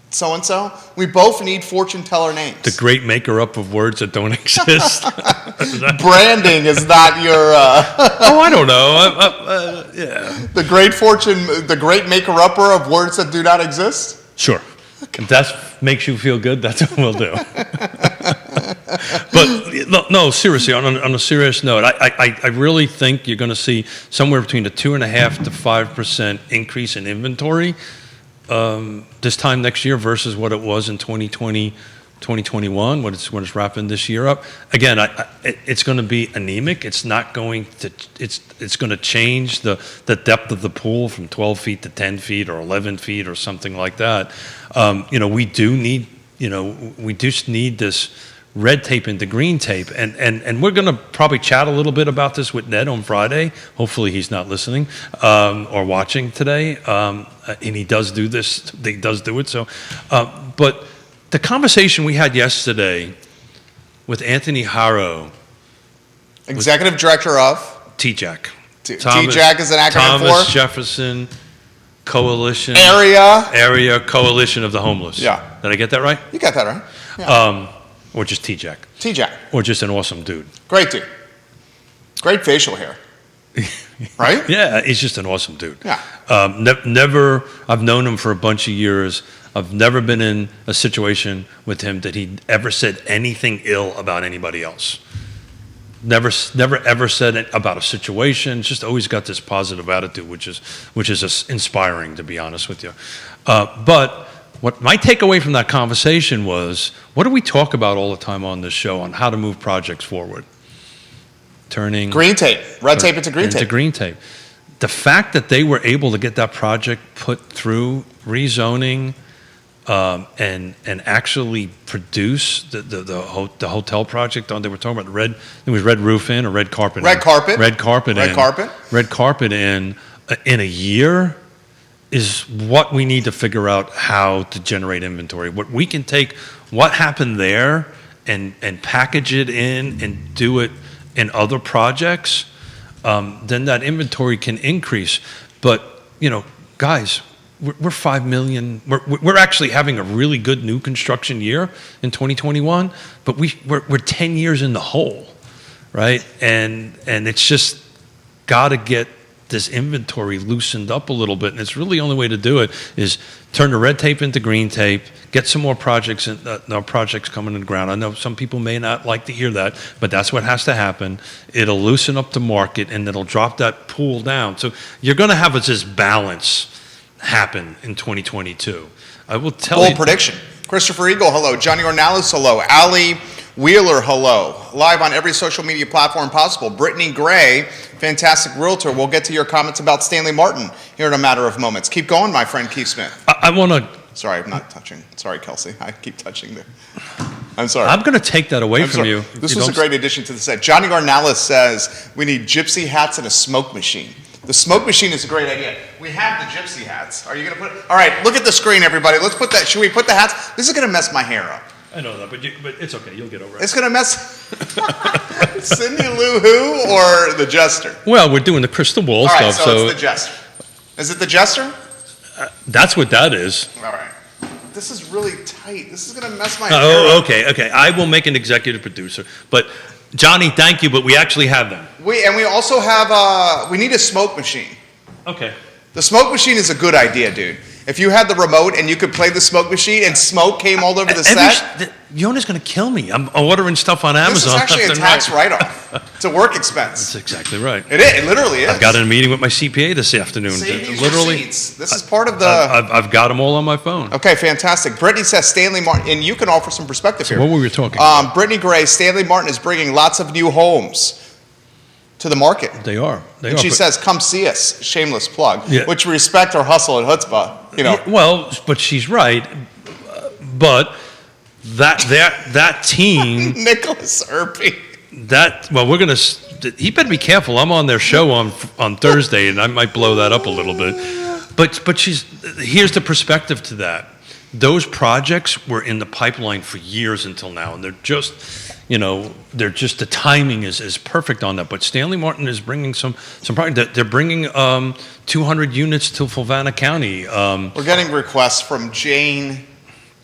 so-and-so. We both need fortune teller names. The great maker-up of words that don't exist. Branding is not your... Oh, I don't know. Yeah. The great maker-upper of words that do not exist? Sure. If that makes you feel good, that's what we'll do. But no, seriously, on a serious note, I really think you're going to see somewhere between a 2.5% to 5% increase in inventory this time next year versus what it was in 2020, 2021, when it's wrapping this year up. Again, it's going to be anemic. It's not going to. It's going to change the depth of the pool from 12 feet to 10 feet or 11 feet or something like that. We just need this red tape into green tape, and we're going to probably chat a little bit about this with Ned on Friday. Hopefully he's not listening or watching today, and he does do this. He does do it. So, but the conversation we had yesterday with Anthony Harrow, Executive Director of TJAC. TJAC is an acronym Thomas for? Jefferson Coalition. Area Coalition of the Homeless. Yeah. Did I get that right? You got that right. Yeah. or just T-Jack, T-Jack. or just an awesome dude. Great dude. Great facial hair. Right? Yeah, he's just an awesome dude. Yeah. Never, I've known him for a bunch of years. I've never been in a situation with him that he ever said anything ill about anybody else. Never ever said it about a situation. Just always got this positive attitude, which is inspiring, to be honest with you. But what my takeaway from that conversation was, what do we talk about all the time on this show on how to move projects forward? Turning green tape, red tape into green tape. Green tape. The fact that they were able to get that project put through rezoning and actually produce the hotel project on, they were talking about red roof in or red carpet in a year is what we need to figure out how to generate inventory. What we can take what happened there and package it in and do it in other projects, then that inventory can increase. But, guys, we're 5 million. We're actually having a really good new construction year in 2021, but we're 10 years in the hole, right? And it's just got to get this inventory loosened up a little bit, and it's really the only way to do it is turn the red tape into green tape, get some more projects coming in the ground. I know some people may not like to hear that, but that's what has to happen. It'll loosen up the market, and it'll drop that pool down. So you're going to have this balance happen in 2022. I will tell you. Bold prediction. Christopher Eagle, hello. Johnny Ornalis, hello. Ali Wheeler, hello. Live on every social media platform possible. Brittany Gray, fantastic realtor. We'll get to your comments about Stanley Martin here in a matter of moments. Keep going, my friend Keith Smith. I want to... Sorry, I'm not touching. Sorry, Kelsey. I keep touching there. I'm sorry. I'm going to take that away from you. This was a great addition to the set. Johnny Ornalis says, we need gypsy hats and a smoke machine. The smoke machine is a great idea. We have the gypsy hats. Are you going to put... All right, look at the screen, everybody. Let's put that... Should we put the hats? This is going to mess my hair up. I know that, but it's okay. You'll get over it. It's going to mess... Cindy Lou Who or the Jester? Well, we're doing the crystal ball stuff. All right, stuff. so it's the Jester. Is it the Jester? That's what that is. All right. This is really tight. This is going to mess my hair up. Okay. I will make an executive producer. But, Johnny, thank you, but we actually have them. We also have... we need a smoke machine. Okay. The smoke machine is a good idea, dude. If you had the remote and you could play the smoke machine and smoke came all over the set. Yonna's going to kill me. I'm ordering stuff on Amazon. This is actually a tax write-off. It's a work expense. That's exactly right. It is. It literally is. I've got a meeting with my CPA this afternoon. Literally. This is part of the... I've got them all on my phone. Okay, fantastic. Brittany says Stanley Martin, and you can offer some perspective here. What were we talking about? Brittany Gray, Stanley Martin is bringing lots of new homes to the market. They are. And she says, come see us. Shameless plug. Yeah. Which we respect her hustle and chutzpah. Yeah, well, but she's right. But that team... Nicholas Irby. We're going to... He better be careful. I'm on their show on Thursday, and I might blow that up a little bit. But here's the perspective to that. Those projects were in the pipeline for years until now, and they're just the timing is perfect on that. But Stanley Martin is bringing some project. They're bringing 200 units to Fulvana County. We're getting requests from Jane,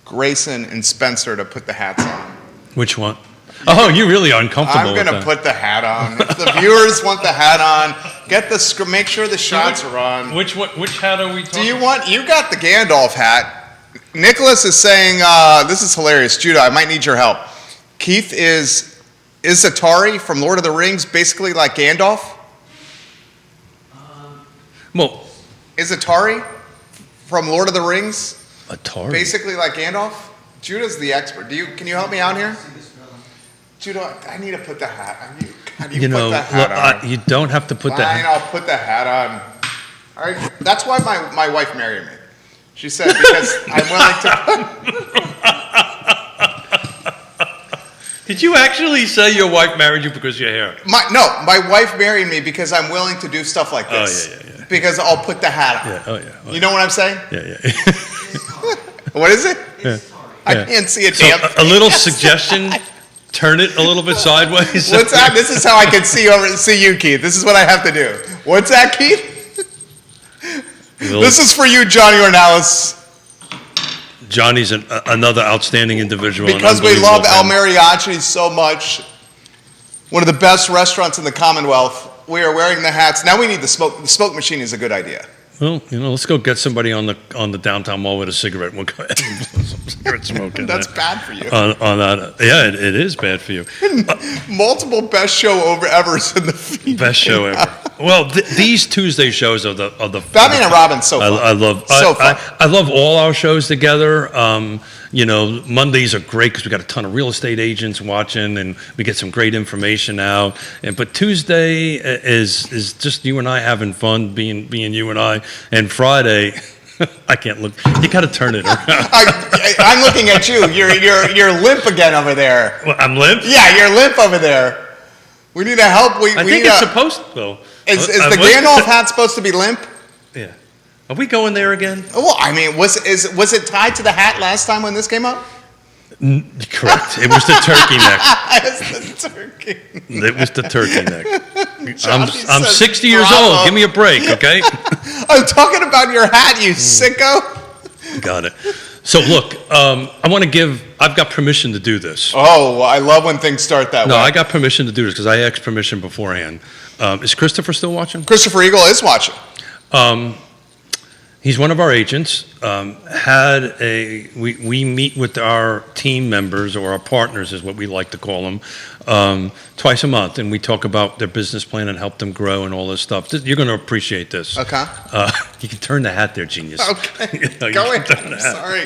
Grayson, and Spencer to put the hats on. Which one? Oh, you really are uncomfortable. I'm going to put the hat on. If the viewers want the hat on, make sure the shots are on. Which hat are we talking? You got the Gandalf hat. Nicholas is saying, this is hilarious. Judah, I might need your help. Keith, is Atari from Lord of the Rings basically like Gandalf? Well, is Atari from Lord of the Rings basically like Gandalf? Judah's the expert. Can you help me out here? Judah, I need to put the hat on. How do you put the hat on? You don't have to put the hat on. I'll put the hat on. All right. That's why my wife married me. She said, because I'm willing to... Did you actually say your wife married you because of your hair? My wife married me because I'm willing to do stuff like this. Oh, yeah. Because I'll put the hat on. Yeah, oh, yeah. Oh, you know what I'm saying? Yeah. What is it? Yeah. I can't see a damn thing. A little suggestion, turn it a little bit sideways. What's that? This is how I can see you, Keith. This is what I have to do. What's that, Keith? This is for you, Johnny Ornalis. Johnny's another outstanding individual. and Because we love unbelievable El family. Mariachi so much, one of the best restaurants in the Commonwealth, we are wearing the hats. Now we need the smoke. The smoke machine is a good idea. Well, let's go get somebody on the downtown mall with a cigarette. We'll go ahead and blow some cigarette smoke in That's there. bad for you. On that, yeah, it is bad for you. Multiple best show evers in the feed. Best show ever. Well, these Tuesday shows are the Batman and Robin's so fun. I love So fun. I love all our shows together. Mondays are great because we got a ton of real estate agents watching, and we get some great information out. But Tuesday is just you and I having fun, being you and I. And Friday, I can't look. You got to turn it around. I'm looking at you. You're limp again over there. Well, I'm limp. Yeah, you're limp over there. We need to help. I think it's supposed to. Though. Is the Gandalf hat supposed to be limp? Yeah. Are we going there again? Well, I mean, was it tied to the hat last time when this came up? Correct. It was the turkey neck. It's the turkey. It was the turkey neck. Johnny I'm says 60 years bravo. old. Give me a break, okay? I'm talking about your hat, you sicko. Got it. So look, I've got permission to do this. Oh, well, I love when things start that No, way. I got permission to do this because I asked permission beforehand. Is Christopher still watching? Christopher Eagle is watching. He's one of our agents. We meet with our team members, or our partners is what we like to call them, twice a month, and we talk about their business plan and help them grow and all this stuff. You're going to appreciate this. Okay. You can turn the hat there, genius. Okay. You Go can ahead. turn the I'm hat. sorry.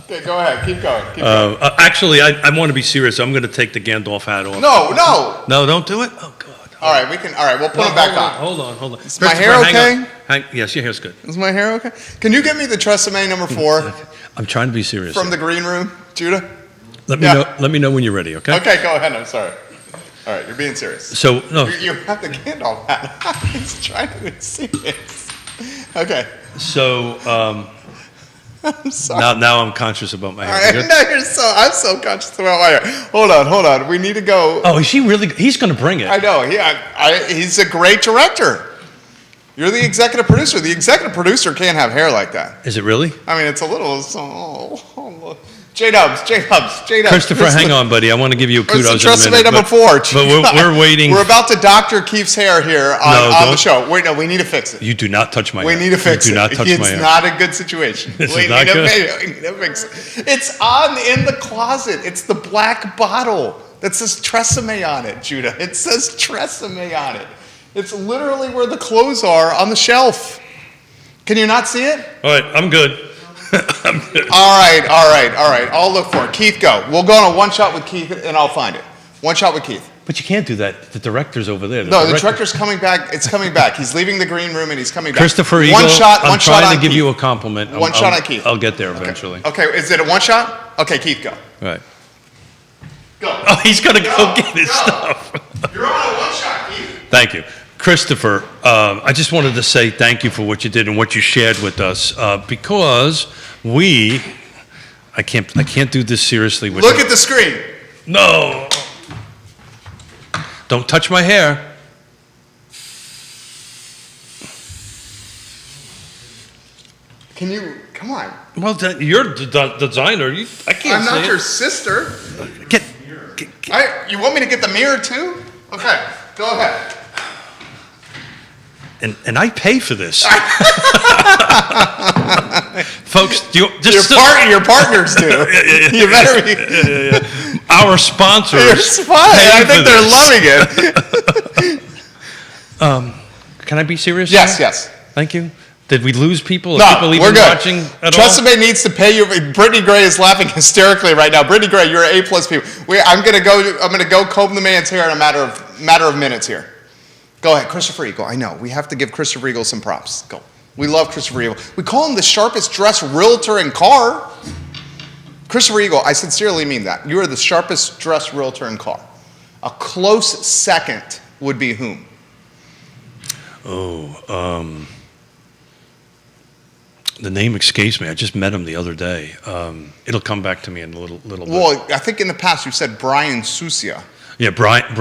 Okay, go ahead. Keep going. Keep going. Actually, I want to be serious. I'm going to take the Gandalf hat off. No. No, don't do it. Oh God. All right, we'll put it back on. Hold on. Is my hair okay? Yes, your hair's good. Is my hair okay? Can you get me the Tresemme number 4 I'm trying to be serious. from the green room, Judah? Let me know when you're ready, okay? Okay, go ahead. I'm sorry. All right, you're being serious. So no. You have the Gandalf hat. He's trying to be serious. Okay. So I'm sorry. now I'm conscious about my All hair. right. No, I'm so conscious about my hair. Hold on. We need to go. Oh, is she really? He's going to bring it. I know. He's a great director. You're the executive producer. The executive producer can't have hair like that. Is it really? I mean, it's a little. J-Dubs. Christopher, hang on, buddy. I want to give you a kudos. Where's the in a minute, Tresemme number 4? But we're waiting. We're about to Dr. Keefe's hair here on the show. Wait, no, we need to fix it. You do not touch my We hair. need to fix it. Do not touch my It's hair. not a good situation. This We is not need good? We need to fix it. It's in the closet. It's the black bottle that says Tresemme on it, Judah. It says Tresemme on it. It's literally where the clothes are on the shelf. Can you not see it? All right, I'm good. I'm good. All right. I'll look for it. Keith, go. We'll go on a one shot with Keith, and I'll find it. One shot with Keith. But you can't do that. The director's over there. No, the director's coming back. It's coming back. He's leaving the green room, and he's coming back. Christopher Eagle. One shot I'm on trying to give Keith. you a compliment. One shot on Keith. I'll get there eventually. Okay, is it a one shot? Okay, Keith, go. Right. Go. Oh, he's gonna go get his stuff. You're on a one shot, Keith. Thank you. Christopher, I just wanted to say thank you for what you did and what you shared with us, because I can't do this seriously. Look at the screen. No. Don't touch my hair. Can you, come on. Well, you're the designer. I can't I'm say not it. your sister. Get. You want me to get the mirror too? Okay, go ahead. And I pay for this. Folks, your partners do. You better be. Our sponsors. It's fine. I think they're loving it. Can I be serious? Yes, now? yes. Thank you. Did we lose people? Are No, people even we're good. watching at all? Tresemme needs to pay you. Brittany Gray is laughing hysterically right now. Brittany Gray, you're A+ people. I'm gonna go comb the man's hair in a matter of minutes here. Go ahead, Christopher Eagle. I know we have to give Christopher Eagle some props. Go. We love Christopher Eagle. We call him the sharpest dressed realtor in car. Christopher Eagle, I sincerely mean that. You are the sharpest dressed realtor in car. A close second would be whom? The name escapes me. I just met him the other day. It'll come back to me in a little bit. Well, I think in the past you said Brian Susia. Yeah, Brian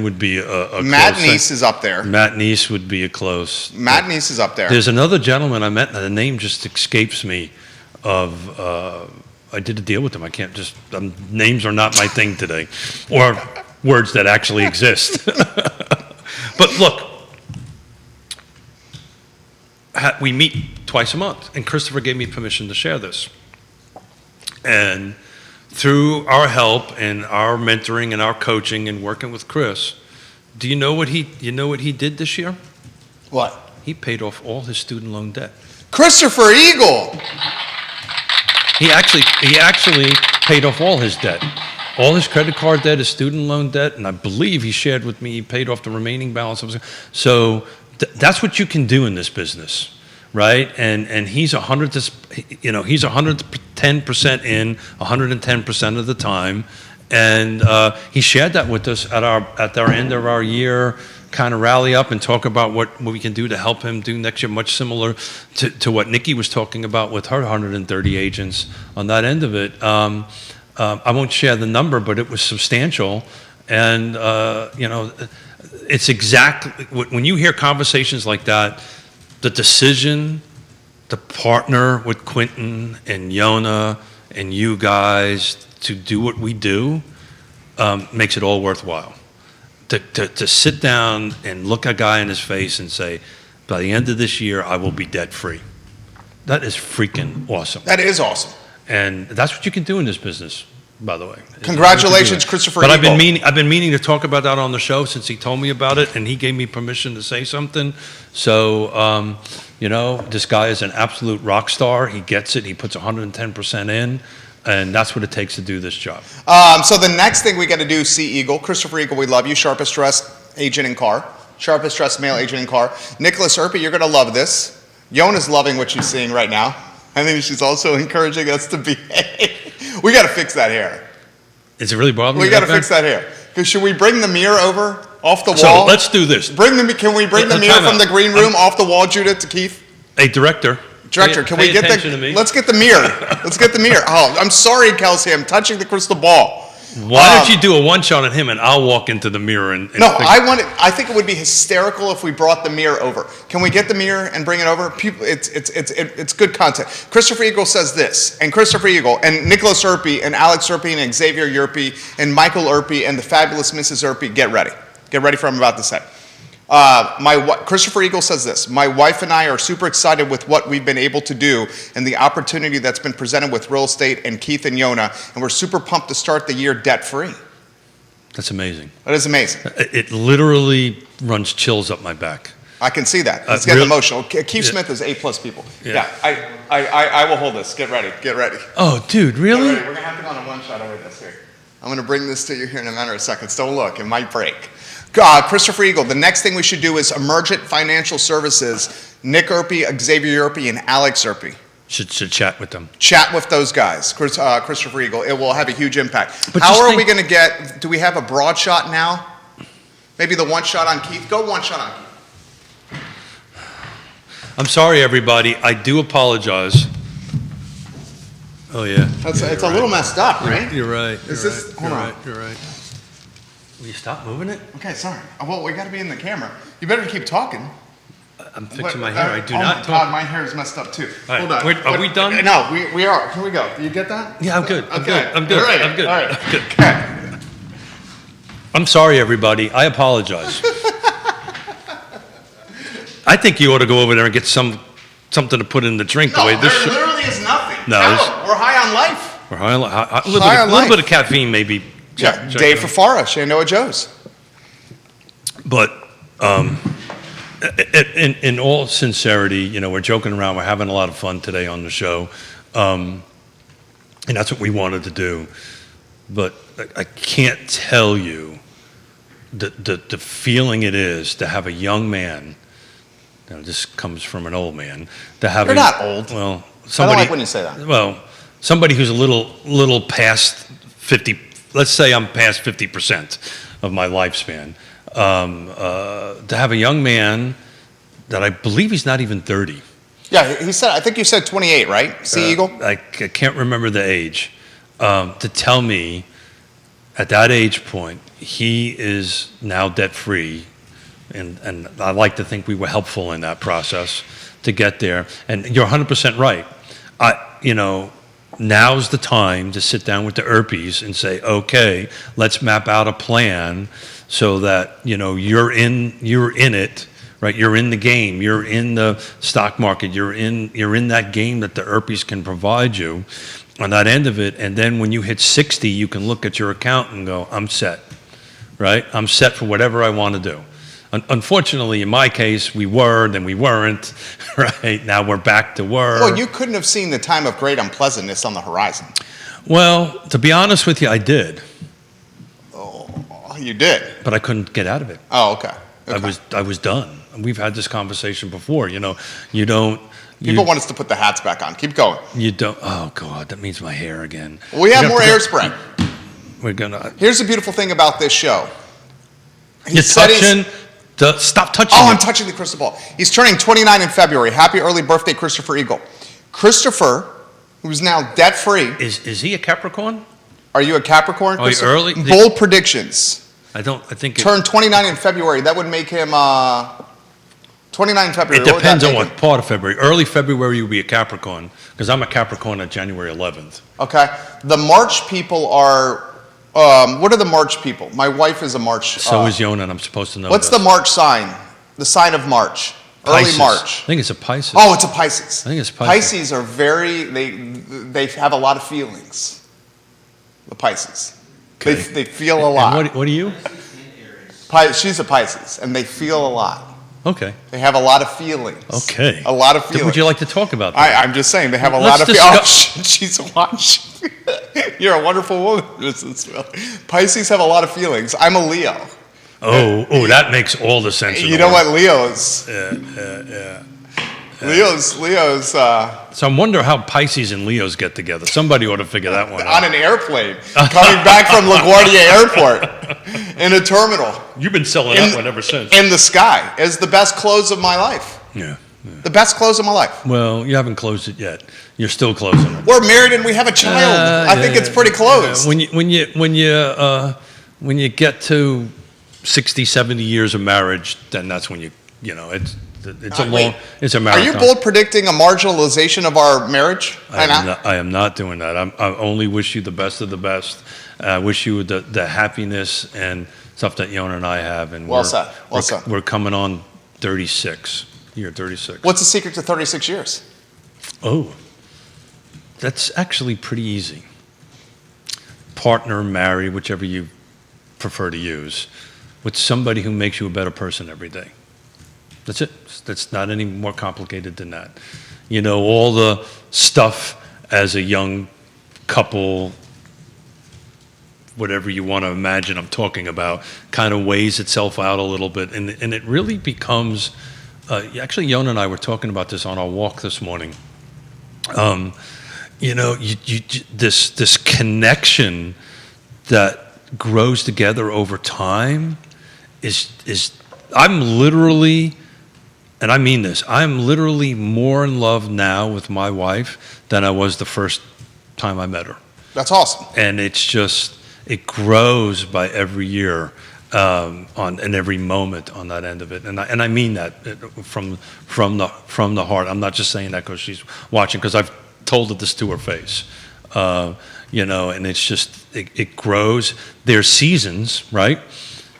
would be a Matt close Neese is up there. Matt Neese would be a close. Matt Neese is up there. There's another gentleman I met, and the name just escapes me. I did a deal with him. I can't just, names are not my thing today, or words that actually exist. But look, we meet twice a month, and Christopher gave me permission to share this. And through our help and our mentoring and our coaching and working with Chris, do you know what he did this year? What? He paid off all his student loan debt. Christopher Eagle. He actually paid off all his debt, all his credit card debt, his student loan debt, and I believe he shared with me he paid off the remaining balance. So that's what you can do in this business, right? And he's 110% in, 110% of the time, and he shared that with us at our end of our year. Kind of rally up and talk about what we can do to help him do next year, much similar to what Nikki was talking about with her 130 agents on that end of it. I won't share the number, but it was substantial. And, it's exactly, when you hear conversations like that, the decision to partner with Quentin and Yonna and you guys to do what we do makes it all worthwhile. To sit down and look a guy in his face and say, by the end of this year, I will be debt free. That is freaking awesome. That is awesome. And that's what you can do in this business, by the way. Congratulations, Christopher But Eagle. I've been meaning to talk about that on the show since he told me about it, and he gave me permission to say something. So, this guy is an absolute rock star. He gets it. He puts 110% in. And that's what it takes to do this job. So the next thing we got to do, see Eagle. Christopher Eagle, we love you. Sharpest dressed agent in car. Sharpest dressed male agent in car. Nicholas Erpe, you're going to love this. Yona's loving what she's seeing right now. I think she's also encouraging us to behave. We got to fix that hair. Is it really bothering you? We got to fix that hair. Because should we bring the mirror over off the wall? So let's do this. Can we bring the mirror from the green room off the wall, Judith, to Keith? Hey, director. Director, can we get let's get the mirror. Let's get the mirror. Oh, I'm sorry, Kelsey. I'm touching the crystal ball. Why don't you do a one shot on him and I'll walk into the mirror and No, I think it would be hysterical if we brought the mirror over. Can we get the mirror and bring it over? People, it's good content. Christopher Eagle says this, and Christopher Eagle, and Nicholas Erpe, and Alex Erpe, and Xavier Erpe, and Michael Erpe, and the fabulous Mrs. Erpe, get ready. Get ready for what I'm about to say. Christopher Eagle says this: my wife and I are super excited with what we've been able to do and the opportunity that's been presented with real estate and Keith and Yonna, and we're super pumped to start the year debt-free. That's amazing. That is amazing. It literally runs chills up my back. I can see that. It's getting emotional. Keith Smith is A+ people. Yeah. I will hold this. Get ready. Get ready. Oh, dude, really? Get ready. We're going to have to go on a one-shot over this here. I'm going to bring this to you here in a matter of seconds. Don't look. It might break. Christopher Eagle, the next thing we should do is Emergent Financial Services, Nick Erpe, Xavier Erpe, and Alex Erpe. Should chat with them. Chat with those guys, Christopher Eagle. It will have a huge impact. But how are we going to get, do we have a broad shot now? Maybe the one shot on Keith? Go one shot on Keith. I'm sorry, everybody. I do apologize. Oh, yeah. It's a little messed up, right? You're right. Hold on. You're right. Will you stop moving it? Okay, sorry. Well, we got to be in the camera. You better keep talking. I'm fixing my hair. I do not my talk. God, my hair is messed up too. Right. Hold on. Are we done? No, we are. Here we go. Do you get that? Yeah, I'm good. I'm Okay. good. All right. I'm good. All right. I'm good. Okay. I'm sorry, everybody. I apologize. I think you ought to go over there and get something to put in the drink. No, the way this there literally is nothing. No, we're high on life. We're a little bit of caffeine, maybe. Yeah, Dave Fafara, Shenandoah Joe's. But in all sincerity, we're joking around. We're having a lot of fun today on the show, and that's what we wanted to do. But I can't tell you the feeling it is to have a young man. This comes from an old man. To have You're not old. Well, I don't like when you say that. Well, somebody who's a little past 50. Let's say I'm past 50% of my lifespan. To have a young man that I believe he's not even 30. Yeah, he said. I think you said 28, right? See, Eagle. I can't remember the age. To tell me, at that age point, he is now debt free, and I like to think we were helpful in that process to get there. And you're 100% right. now's the time to sit down with the Earpies and say, okay, let's map out a plan so that, you're in it, right? You're in the game. You're in the stock market. You're in that game that the Earpies can provide you on that end of it. And then when you hit 60, you can look at your account and go, I'm set, right? I'm set for whatever I want to do. Unfortunately, in my case, we were, then we weren't, right? Now we're back to work. Well, you couldn't have seen the time of great unpleasantness on the horizon. Well, to be honest with you, I did. Oh, you did? But I couldn't get out of it. Oh, okay. I was done. We've had this conversation before. You don't. People want us to put the hats back on. Keep going. You don't. Oh God, that means my hair again. We have more hairspray. We're gonna. Here's the beautiful thing about this show. You're touching. Stop touching. Oh, I'm touching the crystal ball. He's turning 29 in February. Happy early birthday, Christopher Eagle. Christopher, who's now debt-free. Is he a Capricorn? Are you a Capricorn? Oh, early? Bold predictions. I think. Turned 29 in February. That would make him 29 in February. It depends on what part of February. Early February, you'll be a Capricorn, because I'm a Capricorn on January 11th. Okay. The March people are. What are the March people? My wife is a March. So is Yonna, and I'm supposed to know. What's the March sign? The sign of March. Pisces. Early March. I think it's a Pisces. Oh, it's a Pisces. I think it's Pisces. Pisces are they have a lot of feelings. The Pisces. Okay. They feel a lot. And what are you? She's a Pisces, and they feel a lot. Okay. They have a lot of feelings. Okay. A lot of feelings. Would you like to talk about that? I'm just saying they have a Let's lot of feelings. Oh, she's a watch. You're a wonderful woman, Mrs. Will. Pisces have a lot of feelings. I'm a Leo. Oh, that makes all the sense. You know what Leo's? Yeah. Leo's. So I wonder how Pisces and Leos get together. Somebody ought to figure that one out. On an airplane, coming back from LaGuardia Airport in a terminal. You've been selling that one ever since. In the sky is the best close of my life. Yeah. The best close of my life. Well, you haven't closed it yet. You're still closing it. We're married and we have a child. I think it's pretty close. Yeah. When you get to 60, 70 years of marriage, then that's when it's a marathon. Are you both predicting a marginalization of our marriage? I am not doing that. I only wish you the best of the best. I wish you the happiness and stuff that Yonna and I have. And well said. We're coming on 36. Year 36. What's the secret to 36 years? Oh, that's actually pretty easy. Partner, marry, whichever you prefer to use, with somebody who makes you a better person every day. That's it. That's not any more complicated than that. All the stuff as a young couple, whatever you want to imagine I'm talking about, kind of weighs itself out a little bit. And it really becomes, actually, Yonna and I were talking about this on our walk this morning. This connection that grows together over time is I'm literally, and I mean this, I'm literally more in love now with my wife than I was the first time I met her. That's awesome. And it grows by every year, and every moment on that end of it. And I mean that from the heart. I'm not just saying that because she's watching, because I've told her this to her face. And it's just, it grows. There's seasons, right?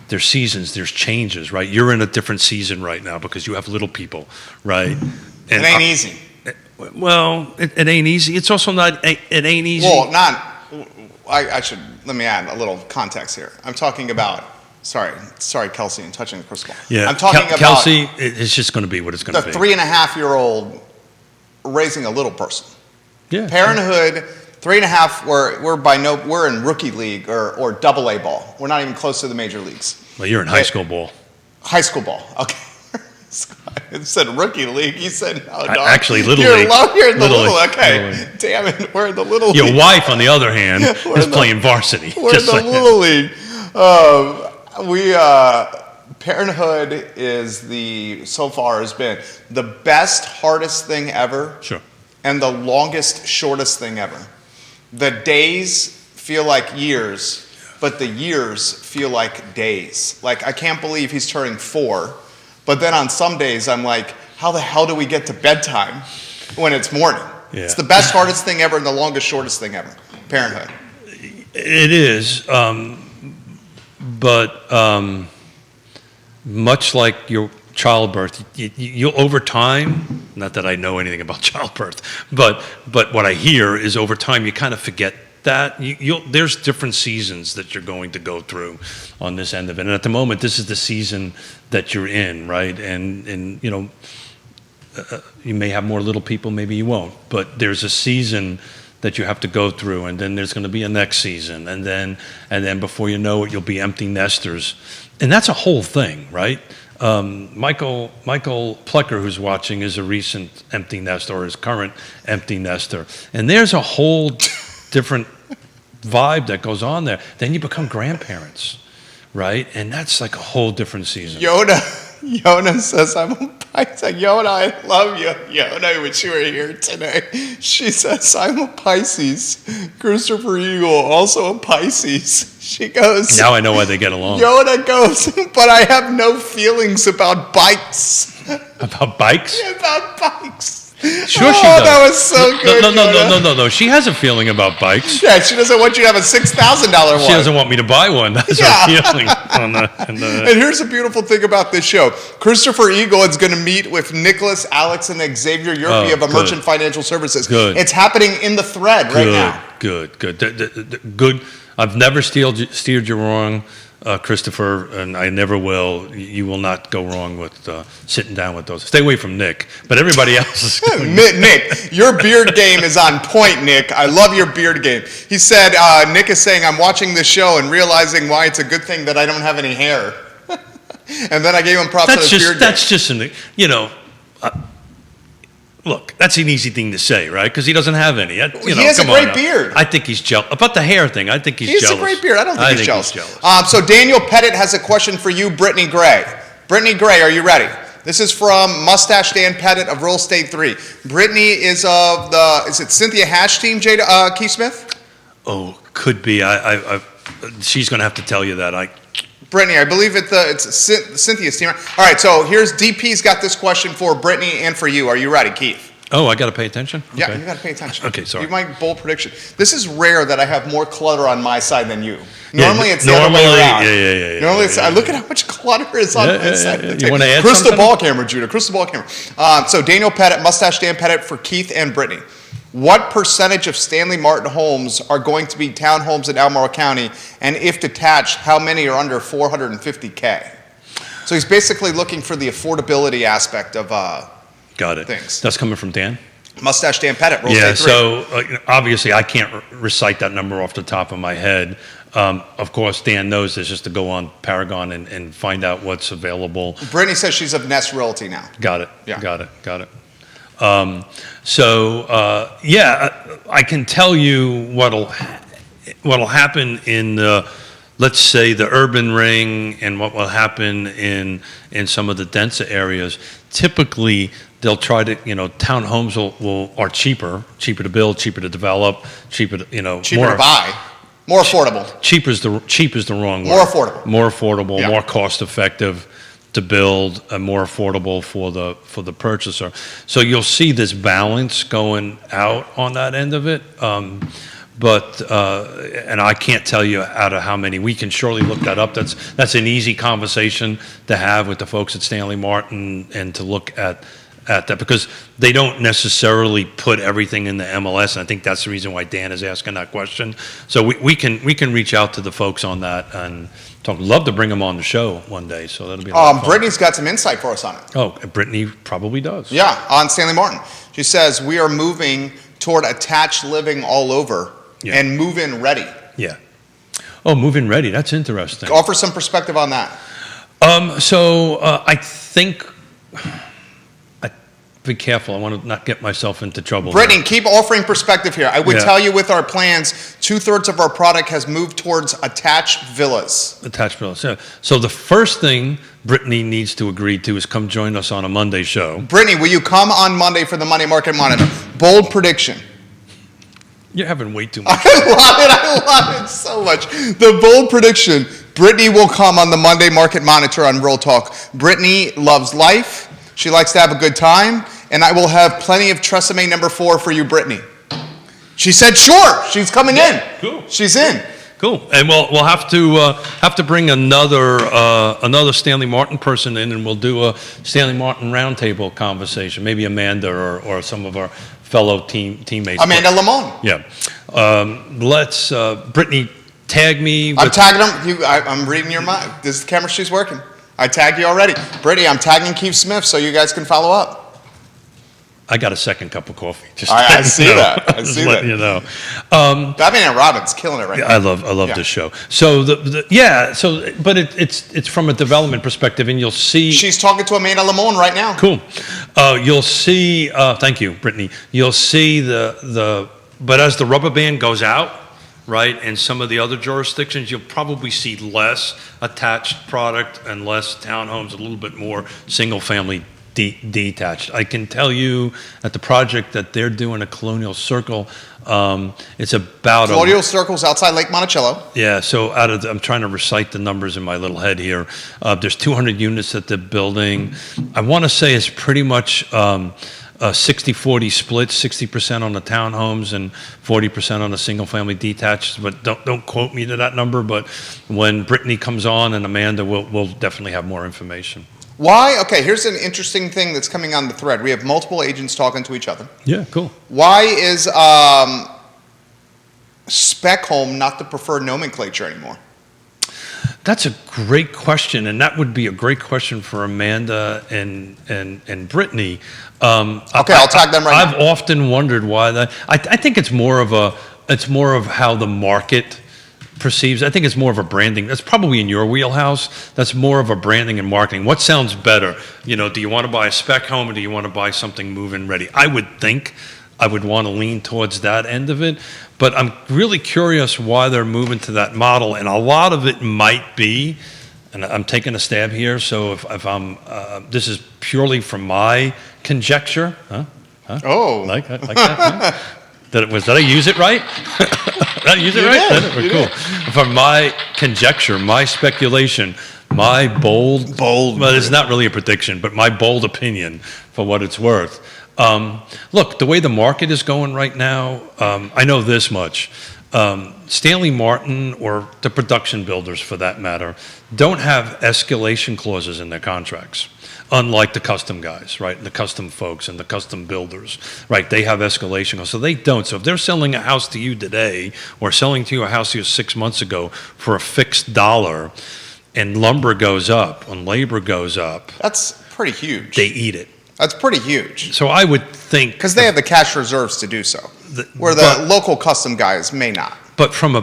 There's seasons, there's changes, right? You're in a different season right now because you have little people, right? And it ain't easy. Well, it ain't easy. It's also not, it ain't easy. Well, let me add a little context here. I'm talking about, sorry, Kelsey, and touching the crystal ball. Yeah, I'm talking about Kelsey, it's just going to be what it's going to be. The 3.5-year-old raising a little person. Yeah. Parenthood, 3.5, we're in rookie league or double A ball. We're not even close to the major leagues. Well, you're in high school ball. High school ball, okay. It said rookie league. You said no, dog. Actually, little league. You're in the little. Okay, little league. Damn it, we're in the little league. Your wife, on the other hand, is playing varsity. We're in the little league. Parenthood is so far has been the best, hardest thing ever. Sure. And the longest, shortest thing ever. The days feel like years, but the years feel like days. Like, I can't believe he's turning 4, but then on some days I'm like, how the hell do we get to bedtime when it's morning? Yeah. It's the best, hardest thing ever and the longest, shortest thing ever. Parenthood. It is, but much like your childbirth, you over time. Not that I know anything about childbirth, but what I hear is over time you kind of forget that. There's different seasons that you're going to go through on this end of it, and at the moment, this is the season that you're in, right? And you know, you may have more little people, maybe you won't, but there's a season that you have to go through, and then there's going to be a next season, and then before you know it, you'll be empty nesters, and that's a whole thing, right? Michael Plecker, who's watching, is a recent empty nester, or is current empty nester, and there's a whole different vibe that goes on there. Then you become grandparents, right? And that's like a whole different season. Yonna says, I'm a Pisces. Yonna, I love you. Yonna, I wish you were here today. She says, I'm a Pisces. Christopher Eagle, also a Pisces. She goes, now I know why they get along. Yonna goes, but I have no feelings about bikes. About bikes? Yeah, about bikes. Sure she does. That was so good. No. She has a feeling about bikes. Yeah, she doesn't want you to have a $6,000 one. She doesn't want me to buy one. That's her feeling. And here's the beautiful thing about this show. Christopher Eagle is going to meet with Nicholas, Alex, and Xavier Yurpy of Emergent Financial Services. Good. It's happening in the thread right now. Good. I've never steered you wrong, Christopher, and I never will. You will not go wrong with sitting down with those. Stay away from Nick, but everybody else is good. Nick, your beard game is on point, Nick. I love your beard game. He said, Nick is saying, I'm watching this show and realizing why it's a good thing that I don't have any hair. And then I gave him props on his beard game. That's just, look, that's an easy thing to say, right? Because he doesn't have any. He has a great beard. I think he's jealous. About the hair thing, I think he's jealous. He has a great beard. I don't think he's jealous. So Daniel Pettit has a question for you, Brittany Gray. Brittany Gray, are you ready? This is from Mustache Dan Pettit of Real Estate 3. Brittany is of is it Cynthia Hash team, Keith Smith? Oh, could be. She's going to have to tell you that. Brittany, I believe it's Cynthia's team. All right, so here's DP's got this question for Brittany and for you. Are you ready, Keith? Oh, I got to pay attention? Yeah, Okay. you got to pay attention. Okay, sorry. You might bold prediction. This is rare that I have more clutter on my side than you. Normally it's the other way around. Yeah. Normally I look at how much clutter is on my side. Of the You want to add Crystal something? ball camera, Judah. Crystal ball camera. So Daniel Pettit, Mustache Dan Pettit for Keith and Brittany. What percentage of Stanley Martin homes are going to be townhomes in Albemarle County? And if detached, how many are under $450K? So he's basically looking for the affordability aspect of Got it. things. That's coming from Dan? Mustache Dan Pettit, Real Yeah, Estate 3. so obviously I can't recite that number off the top of my head. Of course, Dan knows this, just to go on Paragon and find out what's available. Brittany says she's of Nest Realty now. Got it. Yeah. Got it. I can tell you what'll happen in the, let's say, the urban ring, and what will happen in some of the denser areas. Typically, they'll try to, townhomes are cheaper to build, cheaper to develop, cheaper to, Cheaper to buy. More affordable. Cheap is the wrong word. More affordable. Yeah. More cost effective to build, and more affordable for the purchaser. So you'll see this balance going out on that end of it. And I can't tell you out of how many. We can surely look that up. That's an easy conversation to have with the folks at Stanley Martin, and to look at that, because they don't necessarily put everything in the MLS, and I think that's the reason why Dan is asking that question. So we can reach out to the folks on that and talk. Love to bring them on the show one day, so that'll be a lot of fun. Brittany's got some insight for us on it. Oh, Brittany probably does. Yeah, on Stanley Martin. She says, we are moving toward attached living all over and move-in ready. Yeah. Oh, move-in ready. That's interesting. Offer some perspective on that. I think... Be careful. I want to not get myself into trouble. Brittany, keep offering perspective here. I would tell you, with our plans, 2/3 of our product has moved towards attached villas. Attached villas. Yeah. So the first thing Brittany needs to agree to is come join us on a Monday show. Brittany, will you come on Monday for the Monday Market Monitor? Bold prediction. You're having way too much. I love it so much. The bold prediction: Brittany will come on the Monday Market Monitor on Real Talk. Brittany loves life. She likes to have a good time, and I will have plenty of Tresemme number 4 for you, Brittany. She said, sure, she's coming in. Cool. She's in. Cool, and we'll have to bring another Stanley Martin person in, and we'll do a Stanley Martin roundtable conversation. Maybe Amanda or some of our fellow teammates. Amanda Lamone. Yeah. Let's Brittany tag me. I'm tagging them. I'm reading your mind. This is the camera she's working. I tagged you already. Brittany, I'm tagging Keith Smith so you guys can follow up. I got a second cup of coffee. I see that. I see that. You know, Batman and Robin's killing it right now. I love this show. So but it's from a development perspective, and you'll see. She's talking to Amanda Lamone right now. Cool. You'll see. Thank you, Brittany. You'll see but as the rubber band goes out, right, in some of the other jurisdictions, you'll probably see less attached product and less townhomes, a little bit more single family detached. I can tell you at the project that they're doing a Colonial Circle, it's about Colonial Circle's outside Lake Monticello. Yeah, so I'm trying to recite the numbers in my little head here. There's 200 units that they're building. I want to say it's pretty much a 60-40 split, 60% on the townhomes and 40% on the single-family detached. But don't quote me to that number. But when Brittany comes on and Amanda, we'll definitely have more information. Why? Okay, here's an interesting thing that's coming on the thread. We have multiple agents talking to each other. Yeah, cool. Why is spec home not the preferred nomenclature anymore? That's a great question, and that would be a great question for Amanda and Brittany. Okay, I'll tag them right now. I've often wondered why that. I think it's more of how the market perceives. I think it's more of a branding. That's probably in your wheelhouse. That's more of a branding and marketing. What sounds better? You know, do you want to buy a spec home or do you want to buy something move-in ready? I would think I would want to lean towards that end of it, but I'm really curious why they're moving to that model, and a lot of it might be, and I'm taking a stab here, so if I'm, this is purely from my conjecture. Oh. Like that? Huh? Did I use it right? Did I use it right? You Cool. did. From my conjecture, my speculation, my bold, but it's not really a prediction, but my bold opinion for what it's worth. Look, the way the market is going right now, I know this much. Stanley Martin, or the production builders for that matter, don't have escalation clauses in their contracts. Unlike the custom guys, right? The custom folks and the custom builders, right? They have escalation clauses. So they don't. So if they're selling a house to you today or selling to you a house to you 6 months ago for a fixed dollar and lumber goes up and labor goes up. That's pretty huge. They eat it. That's pretty huge. So I would think. Because they have the cash reserves to do so, where the local custom guys may not. But from a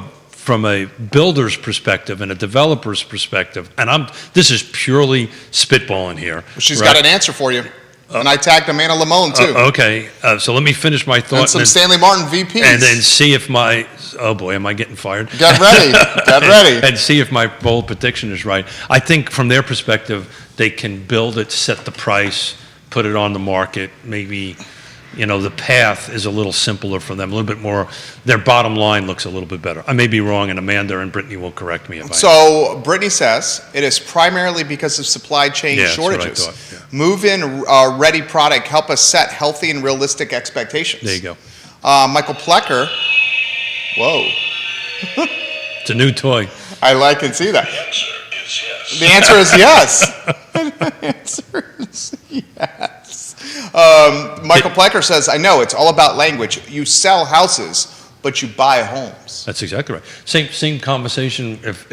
builder's perspective and a developer's perspective, and this is purely spitballing here. She's right? got an answer for you. And I tagged Amanda Lamone, too. Okay, so let me finish my thought. And some Stanley Martin VPs. And then see if oh boy, am I getting fired? Get ready, get ready. And see if my bold prediction is right. I think from their perspective, they can build it, set the price, put it on the market, maybe. You know, the path is a little simpler for them, a little bit more, their bottom line looks a little bit better. I may be wrong, and Amanda and Brittany will correct me if I am. So, Brittany says, it is primarily because of supply chain shortages. That's what I thought, yeah. Move-in ready product help us set healthy and realistic expectations. There you go. Michael Plecker, whoa. It's a new toy. I like and see that. The answer is yes. The answer is yes. Michael Plecker says, I know, it's all about language. You sell houses, but you buy homes. That's exactly right. Same conversation if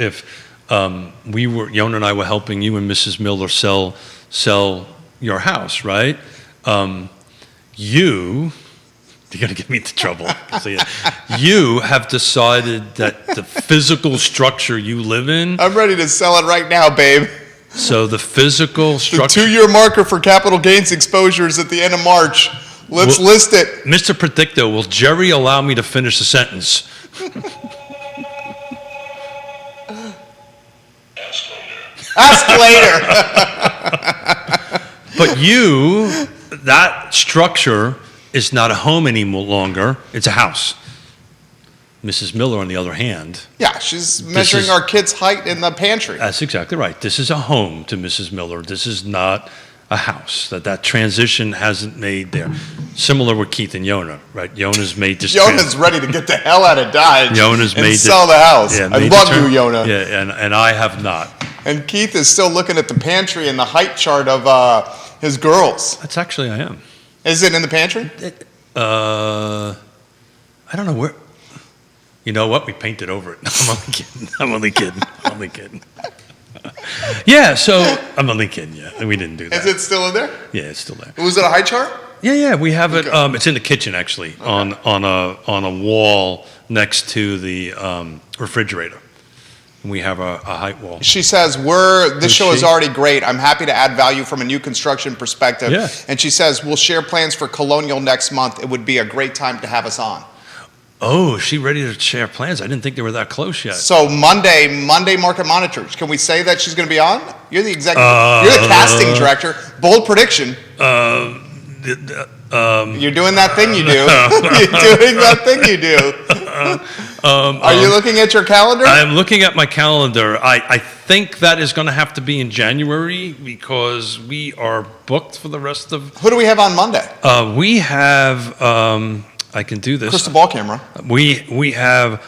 Yonna and I were helping you and Mrs. Miller sell your house, right? You're going to get me into trouble. You have decided that the physical structure you live in. I'm ready to sell it right now, babe. So the physical structure. The 2-year marker for capital gains exposure is at the end of March. Let's list it. Mr. Predicto, will Jerry allow me to finish the sentence? Ask later. But that structure is not a home any longer. It's a house. Mrs. Miller, on the other hand. Yeah, she's measuring our kids' height in the pantry. That's exactly right. This is a home to Mrs. Miller. This is not a house, that transition hasn't made there. Similar with Keith and Yonna, right? Yonna's made this. Yonna's ready to get the hell out of Dodge Yonna's and made sell the house. Yeah, I made love the you, Yonna. Yeah, and I have not. And Keith is still looking at the pantry and the height chart of his girls. That's actually I am. Is it in the pantry? I don't know where. You know what? We painted over it. I'm only kidding. Yeah, so I'm only kidding. Yeah, we didn't do that. Is it still in there? Yeah, it's still there. Was it a height chart? Yeah, we have it. Okay. It's in the kitchen actually, on a wall next to the refrigerator. We have a height wall. She says, this show is already great. I'm happy to add value from a new construction perspective. Yeah. And she says, we'll share plans for Colonial next month. It would be a great time to have us on. Oh, is she ready to share plans? I didn't think they were that close yet. So Monday Market Monitors. Can we say that she's going to be on? You're the executive. You're the casting director. Bold prediction. You're doing that thing you do. You're doing that thing you do. Are you looking at your calendar? I'm looking at my calendar. I think that is going to have to be in January because we are booked for the rest of. Who do we have on Monday? We have. I can do this. Crystal ball camera. We have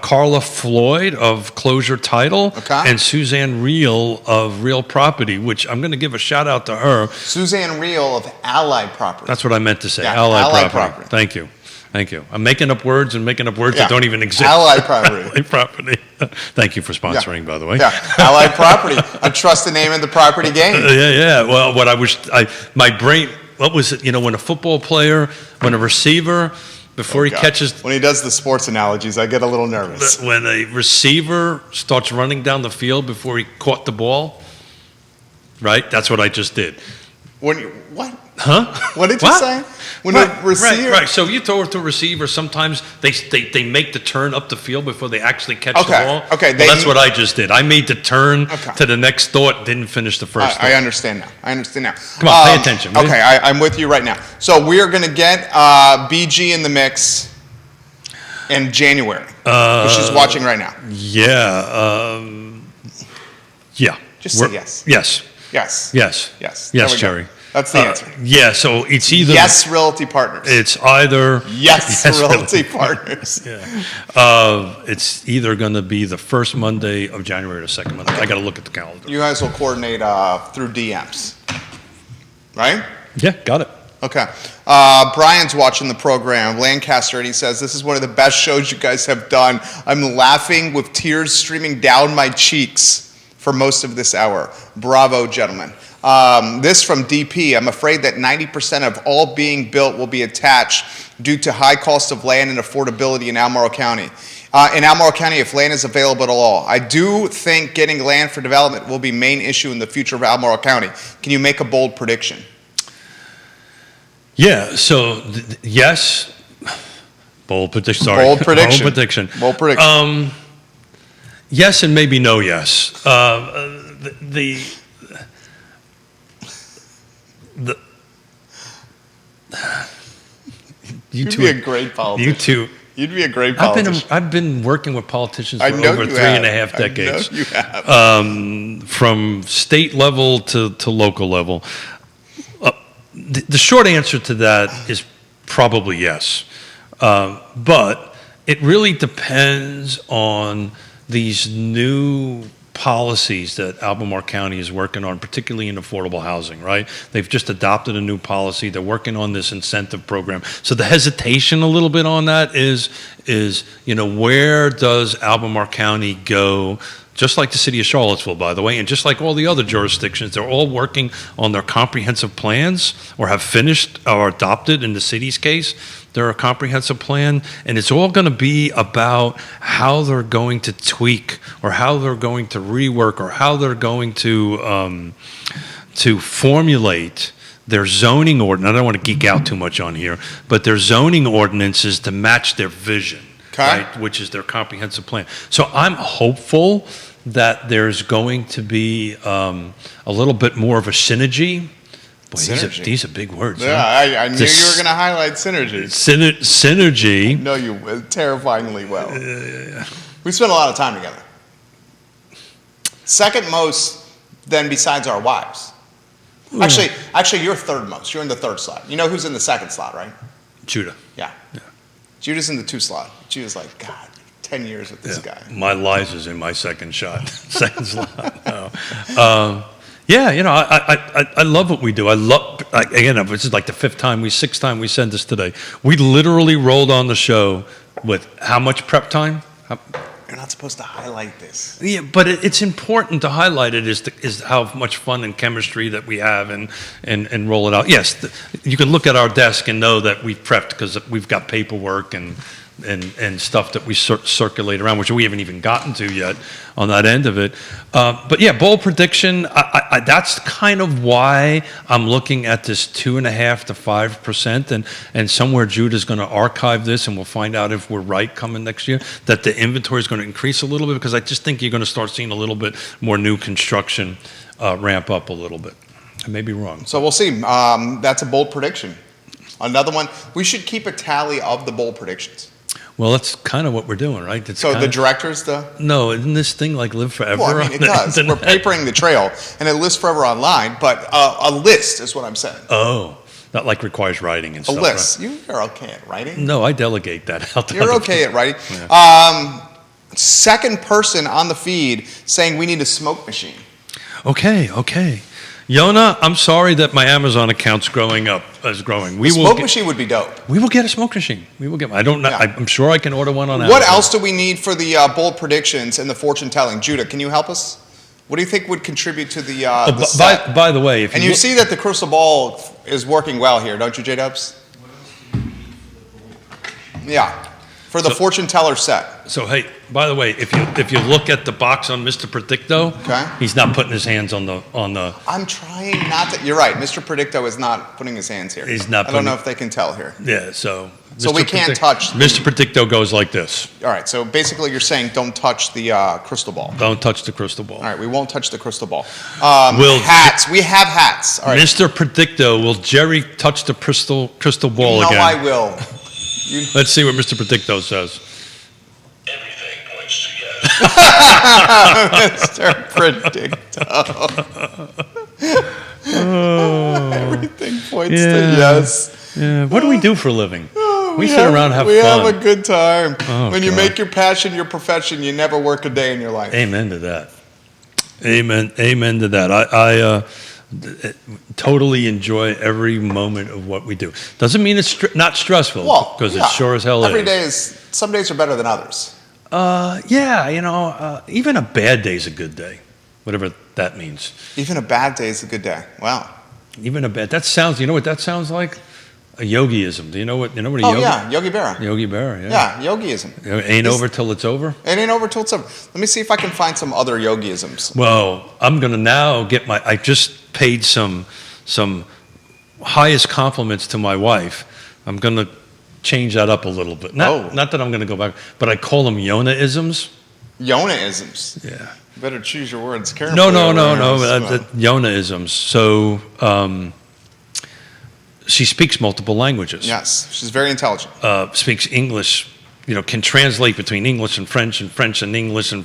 Carla Floyd of Closure Title and Suzanne Reel of Real Property, which I'm going to give a shout out to her. Suzanne Reel of Ally Property. That's what I meant to say. Yeah, Ally Property. Thank you. I'm making up words that don't even exist. Ally Property. Ally Property. Thank you for sponsoring, by the way. Yeah, Ally Property. I trust the name in the property game. Yeah. Well, my brain. What was it? When a football player, when a receiver, before he catches. When he does the sports analogies, I get a little nervous. When a receiver starts running down the field before he caught the ball, right? That's what I just did. What? Huh? What did you say? When a receiver. Right. So you throw it to a receiver, sometimes they make the turn up the field before they actually catch the ball. Okay. Well, that's what I just did. I made the turn to the next thought, didn't finish the first thought. I understand now. Come on, pay attention. Okay, I'm with you right now. So we are going to get BG in the mix in January. She's watching right now. Yeah. Yeah. Just say yes. Yes. Yes, Jerry. That's the answer. Yeah, so it's either... Yes, Realty Partners. It's either... Yes, Realty Partners. Yeah. It's either going to be the first Monday of January or the second Monday. I got to look at the calendar. You guys will coordinate through DMs, right? Yeah, got it. Okay. Brian's watching the program, Lancaster, and he says, this is one of the best shows you guys have done. I'm laughing with tears streaming down my cheeks for most of this hour. Bravo, gentlemen. This from DP, I'm afraid that 90% of all being built will be attached due to high cost of land and affordability in Albemarle County. In Albemarle County, if land is available at all. I do think getting land for development will be main issue in the future of Albemarle County. Can you make a bold prediction? Yeah, so yes. Bold prediction. Bold prediction. Yes and maybe no yes. You'd be a great politician. You two. You'd be a great politician. I've been working with politicians for over 3.5 decades. I know you have. From state level to local level. The short answer to that is probably yes. But it really depends on these new policies that Albemarle County is working on, particularly in affordable housing, right? They've just adopted a new policy. They're working on this incentive program. So the hesitation a little bit on that is where does Albemarle County go? Just like the city of Charlottesville, by the way, and just like all the other jurisdictions, they're all working on their comprehensive plans or have finished or adopted, in the city's case, their comprehensive plan. And it's all going to be about how they're going to tweak or how they're going to rework or how they're going to formulate their zoning ordinance. I don't want to geek out too much on here, but their zoning ordinances to match their vision. Right, which is their comprehensive plan. So I'm hopeful that there's going to be a little bit more of a synergy. Boy, these are big words. Yeah, huh? I knew you were going to highlight synergy. Synergy. I know you terrifyingly well. We spent a lot of time together. Second most, then, besides our wives. Actually, you're third most. You're in the third slot. You know who's in the second slot, right? Judah. Yeah. Judah's in the 2 slot. Judah's like, God, 10 years with this guy. My Liza's in my second slot. No. Yeah, I love what we do. Again, this is like the 6th time we send this today. We literally rolled on the show with how much prep time? You're not supposed to highlight this. Yeah, but it's important to highlight it is how much fun and chemistry that we have and roll it out. Yes, you can look at our desk and know that we've prepped because we've got paperwork and stuff that we circulate around, which we haven't even gotten to yet on that end of it. But yeah, bold prediction, that's kind of why I'm looking at this 2.5% to 5%. And somewhere Judah's going to archive this and we'll find out if we're right coming next year, that the inventory is going to increase a little bit because I just think you're going to start seeing a little bit more new construction ramp up a little bit. I may be wrong. So we'll see. That's a bold prediction. Another one. We should keep a tally of the bold predictions. Well, that's kind of what we're doing, right? So the directors, No, isn't this thing like live forever? Well, I mean, it does. We're papering the trail, and it lives forever online, but a list is what I'm saying. Oh, that like requires writing and stuff. A list. Right? You're okay at writing. No, I delegate that out. You're okay at writing. Yeah. Second person on the feed saying we need a smoke machine. Okay. Yonna, I'm sorry that my Amazon account's growing. A smoke machine would be dope. We will get a smoke machine. I don't know. Yeah. I'm sure I can order one on Amazon. What else do we need for the bold predictions and the fortune telling? Judah, can you help us? What do you think would contribute to the set? By the way, if you see that the crystal ball is working well here, don't you, J-Dubs? What else do you need for the bold prediction? Yeah, for the fortune teller set. So hey, by the way, if you look at the box on Mr. Predicto, okay, he's not putting his hands on the. I'm trying not to. You're right. Mr. Predicto is not putting his hands here. He's not. I don't know if they can tell here. Yeah. So we can't touch. Mr. Predicto goes like this. All right. So basically, you're saying don't touch the crystal ball. Don't touch the crystal ball. All right. We won't touch the crystal ball. Hats. We have hats. All right. Mr. Predicto, will Jerry touch the crystal ball again? No, I will. Let's see what Mr. Predicto says. Everything points to yes. Mr. Predicto. Everything points to yes. Yeah. What do we do for a living? We sit around and have fun. We have a good time. Oh, when you make your passion your profession, you never work a day in your life. Amen to that. Amen to that. I totally enjoy every moment of what we do. Doesn't mean it's not stressful, because it sure as hell is. Some days are better than others. Even a bad day is a good day, whatever that means. Even a bad day is a good day. Wow. That sounds, you know what that sounds like? A yogiism. Do you know what a yogi? Oh yeah, Yogi Berra. Yogi Berra, yeah. Yeah, yogiism. It ain't over till it's over? It ain't over till it's over. Let me see if I can find some other yogiisms. Well, I'm going to now I just paid some highest compliments to my wife. I'm going to change that up a little bit. Not that I'm going to go back, but I call them Yonna-isms. Yonna-isms? Yeah. You better choose your words carefully. No. Yonna-isms. So she speaks multiple languages. Yes, she's very intelligent. Speaks English, can translate between English and French and English and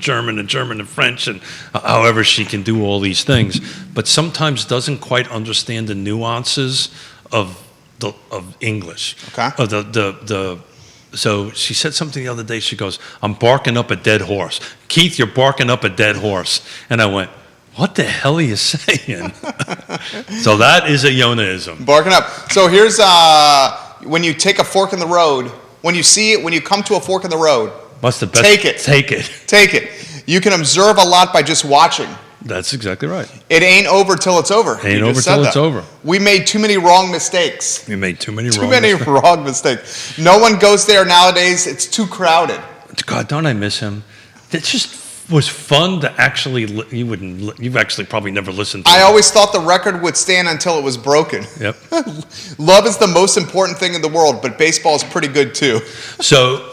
German and French, and however she can do all these things, but sometimes doesn't quite understand the nuances of English. Okay. So she said something the other day. She goes, "I'm barking up a dead horse." Keith, you're barking up a dead horse. And I went, what the hell are you saying? So that is a Yonna-ism. Barking up. So here's when you take a fork in the road, when you come to a fork in the road, what's the best? Take it. Take it. You can observe a lot by just watching. That's exactly right. It ain't over till it's over. Ain't over till it's over. We made too many wrong mistakes. We made too many wrong mistakes. No one goes there nowadays. It's too crowded. God, don't I miss him? It just was fun to actually. You've actually probably never listened to it. I always thought the record would stand until it was broken. Yep. Love is the most important thing in the world, but baseball is pretty good too. So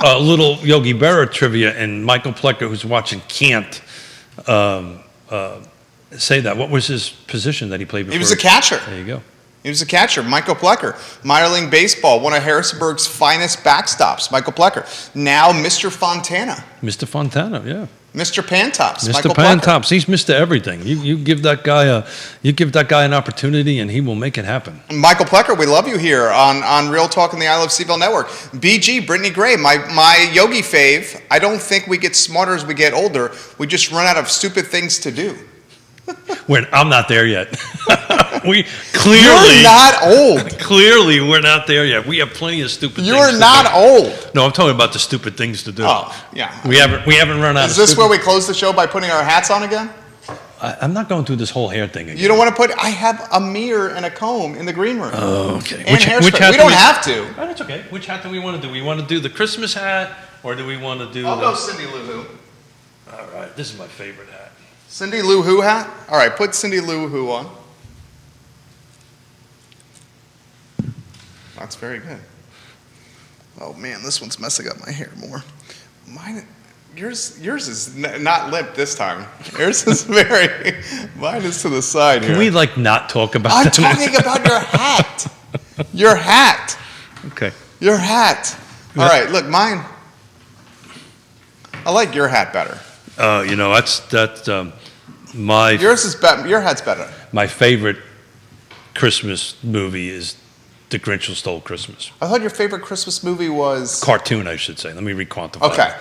a little Yogi Berra trivia, and Michael Plecker, who's watching, can't say that. What was his position that he played before? He was a catcher. There you go. He was a catcher. Michael Plecker, minor league baseball, one of Harrisburg's finest backstops. Michael Plecker. Now Mr. Fontana. Mr. Fontana, yeah. Mr. Pantops. Mr. Michael Plecker. Pantops, he's Mr. Everything. You give that guy an opportunity, and he will make it happen. Michael Plecker, we love you here on Real Talk and the I Love CVille Network. BG, Brittany Gray, my yogi fave. I don't think we get smarter as we get older. We just run out of stupid things to do. I'm not there yet. We clearly You're not old. Clearly, we're not there yet. We have plenty of stupid things. You're not old. No, I'm talking about the stupid things to do. Oh, yeah. We haven't run out. Is this where we close the show by putting our hats on again? I'm not going through this whole hair thing again. You don't want to put? I have a mirror and a comb in the green room. Oh, okay. And hairspray. We don't have to. Oh, that's okay. Which hat do we want to do? We want to do the Christmas hat, or do we want to do? I'll go Cindy Lou Who. All right, this is my favorite hat. Cindy Lou Who hat? All right, put Cindy Lou Who on. That's very good. Oh man, this one's messing up my hair more. Yours is not limp this time. Yours is mine is to the side here. Can we not talk about I'm that? talking about your hat. Your hat. Okay. Your hat. All right, look, mine. I like your hat better. That's my. Yours is better. Your hat's better. My favorite Christmas movie is The Grinch Who Stole Christmas. I thought your favorite Christmas movie was Cartoon, I should say. Let me requantify. Okay.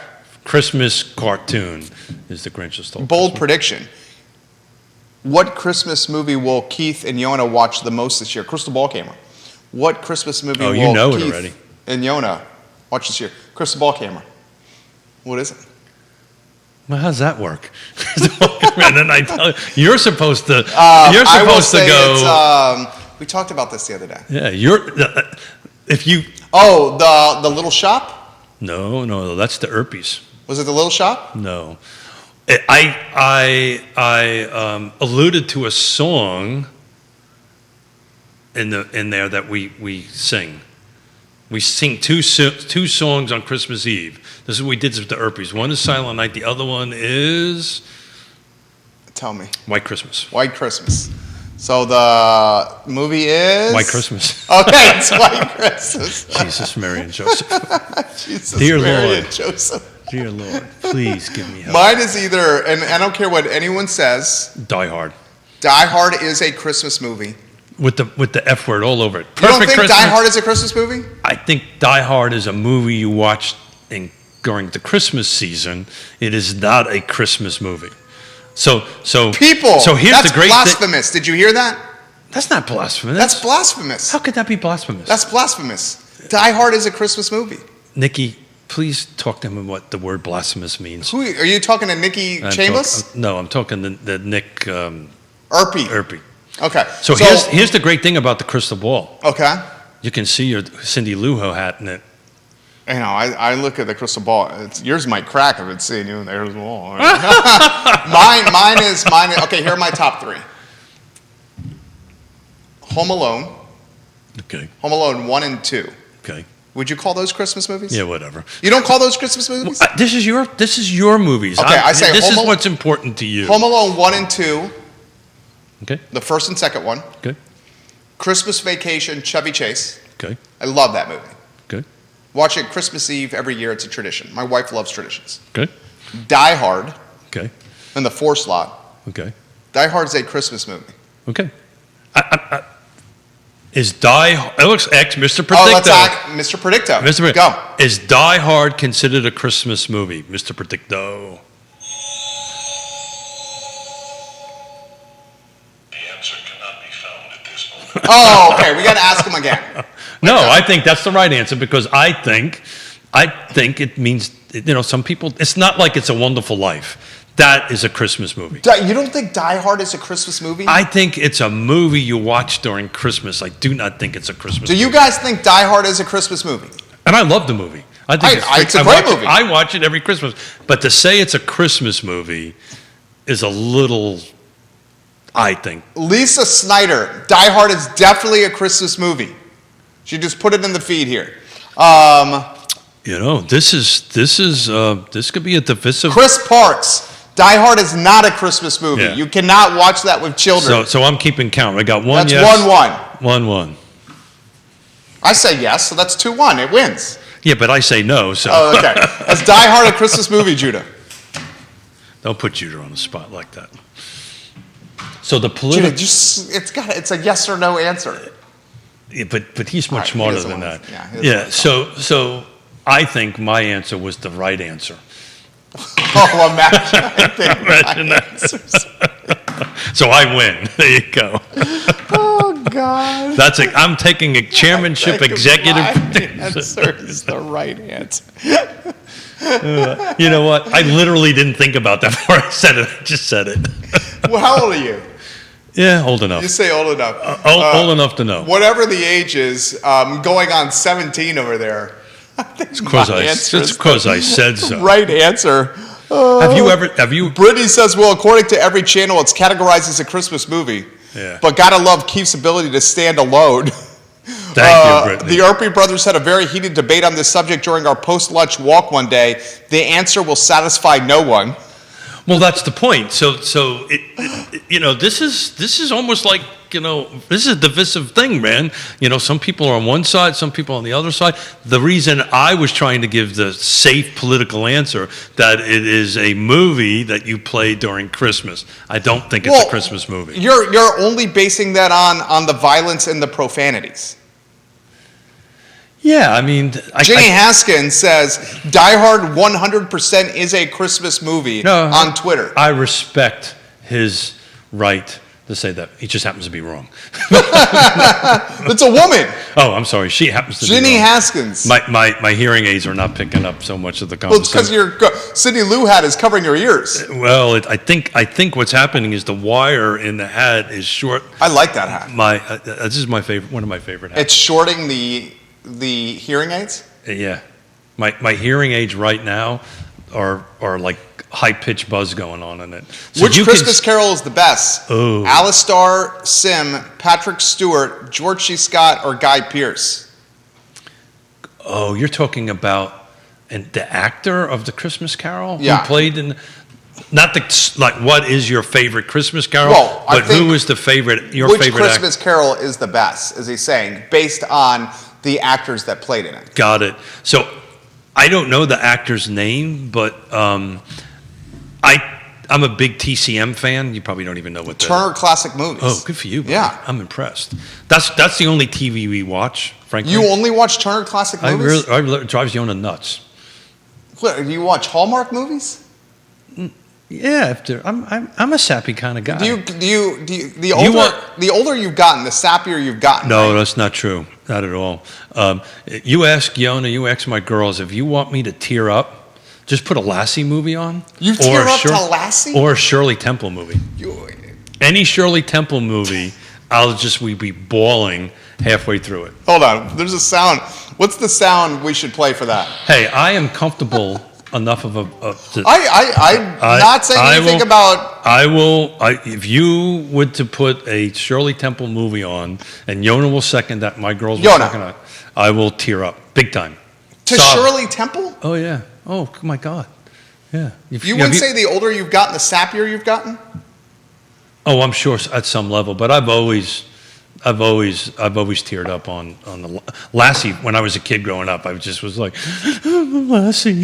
Christmas cartoon is The Grinch Who Stole Bold Christmas. prediction. What Christmas movie will Keith and Yonna watch the most this year? Crystal ball camera. What Christmas movie will you know it Keith already. and Yonna watch this year? Crystal ball camera. What is it? Well, how's that work? And then I tell you're supposed to. I will say go. It's, we talked about this the other day. Yeah, if you. Oh, the little shop. No, that's the Erpies. Was it the little shop? No, I alluded to a song in there that we sing. We sing two songs on Christmas Eve. This is what we did with the Erpies. One is Silent Night. The other one is Tell me. White Christmas. White Christmas. So the movie is White Christmas. Okay, it's White Christmas. Jesus, Mary, and Joseph. Jesus, Dear Mary Lord. and Joseph. Dear Lord, please give me help. Mine is either, and I don't care what anyone says, Die Hard. Die Hard is a Christmas movie. With the F word all over it. You don't think Christmas. Die Hard is a Christmas movie? I think Die Hard is a movie you watch during the Christmas season. It is not a Christmas movie. So People, So here's that's the great blasphemous. Did you hear that? That's not blasphemous. That's blasphemous. How could that be blasphemous? That's blasphemous. Die Hard is a Christmas movie. Nikki, please talk to him what the word blasphemous means. Who are you talking to? Nikki Chambers? No, I'm talking the Nick Erpy. Okay. So here's the great thing about the crystal ball. Okay. You can see your Cindy Lou Who hat in it. You know, I look at the crystal ball. Yours might crack if it's seeing you. There's the wall. Mine is. Okay, here are my top three. Home Alone. Okay. Home Alone 1 and 2. Okay. Would you call those Christmas movies? Yeah, whatever. You don't call those Christmas movies? This is your movies. Okay, I say this Home is what's important to you. Home Alone 1 and 2. Okay. The first and second one. Okay. Christmas Vacation, Chevy Chase. Okay. I love that movie. Okay. Watch it Christmas Eve every year. It's a tradition. My wife loves traditions. Okay. Die Hard Okay. in the 4 slot. Okay. Die Hard's a Christmas movie. Okay. Is Alex X, Mr. Predicto. Oh, let's act Mr. Predicto. Mr. Predicto. Go. Is Die Hard considered a Christmas movie, Mr. Predicto? The answer cannot be found at this moment. Oh, okay. We got to ask him again. No, I think that's the right answer because I think it means, some people, it's not like It's a Wonderful Life. That is a Christmas movie. You don't think Die Hard is a Christmas movie? I think it's a movie you watch during Christmas. I do not think it's a Christmas Do movie. you guys think Die Hard is a Christmas movie? And I love the movie. I think it's a great movie. I watch it every Christmas. But to say it's a Christmas movie is a little, I think. Lisa Snyder, Die Hard is definitely a Christmas movie. She just put it in the feed here. This could be a divisive. Chris Parks, Die Hard is not a Christmas movie. Yeah. You cannot watch that with children. So I'm keeping count. I got one That's yes. 1-1. 1-1. I say yes, so that's 2-1. It wins. Yeah, but I say no, so Oh, okay. That's Die Hard a Christmas movie, Judah. don't put Judah on the spot like that. So the Judah, political, it's a yes or no answer. yeah, but he's All right, much he smarter doesn't than wanna- that. yeah, he doesn't wanna So I think my answer was the right answer. Oh, imagine. I think Imagine my that. answers. So I win. There you go. Oh, God. I'm taking a chairmanship I think executive. my answer is the right answer. You know what? I literally didn't think about that before I said it. I just said it. Well, how old are you? Yeah, old enough. You say old enough. Old enough to know. Whatever the age is, going on 17 over there. It's because I said so. Right answer. Have you? Brittany says, well, according to every channel, it's categorized as a Christmas movie. Yeah. But gotta love Keith's ability to stand alone. Thank you, Brittany. The Erpy brothers had a very heated debate on this subject during our post-lunch walk one day. The answer will satisfy no one. Well, that's the point. So this is almost like, this is a divisive thing, man. Some people are on one side, some people on the other side. The reason I was trying to give the safe political answer that it is a movie that you play during Christmas. I don't think it's a Christmas movie. You're only basing that on the violence and the profanities. Yeah, I mean, Jenny Haskins says Die Hard 100% is a Christmas movie on Twitter. I respect his right to say that. He just happens to be wrong. It's a woman. Oh, I'm sorry. She happens to be wrong. Jenny Haskins. My hearing aids are not picking up so much of the Well, it's conversation. because your Cindy Lou hat is covering your ears. Well, I think what's happening is the wire in the hat is short. I like that hat. This is my favorite. One of my favorite hats. It's shorting the hearing aids? Yeah, my hearing aids right now are like high pitched buzz going on in it. So Which Christmas Carol is the best? Oh. Alistair Sim, Patrick Stewart, George C. Scott, or Guy Pearce? Oh, you're talking about the actor of the Christmas Carol Yeah. who played in. Not what is your favorite Christmas Carol, Well, I but think who is the favorite? Your Which favorite Christmas Carol is the best, is he saying, based on the actors that played in it? Got it. So I don't know the actor's name, but I'm a big TCM fan. You probably don't even know what Turner Classic Movies. Oh, good for you. Buddy. Yeah. I'm impressed. That's the only TV we watch, frankly. You only watch Turner Classic Movies? It drives Yonna nuts. What, do you watch Hallmark movies? Yeah, I'm a sappy kind of guy. The older you've gotten, the sappier you've gotten. No, right? that's not true. Not at all. You ask Yonna, you ask my girls, if you want me to tear up, just put a Lassie movie on. You tear up to Lassie? Or a Shirley Temple movie. Any Shirley Temple movie, we'd be bawling halfway through it. Hold on, there's a sound. What's the sound we should play for that? Hey, I am comfortable enough of I'm not saying anything about. If you would to put a Shirley Temple movie on, and Yonna will second that, my girls will Yonna. second that, I will tear up big time. To Shirley Temple? Oh yeah. Oh my God. Yeah. You wouldn't say the older you've gotten, the sappier you've gotten? Oh, I'm sure at some level, but I've always teared up on the Lassie. When I was a kid growing up, I just was like, Lassie,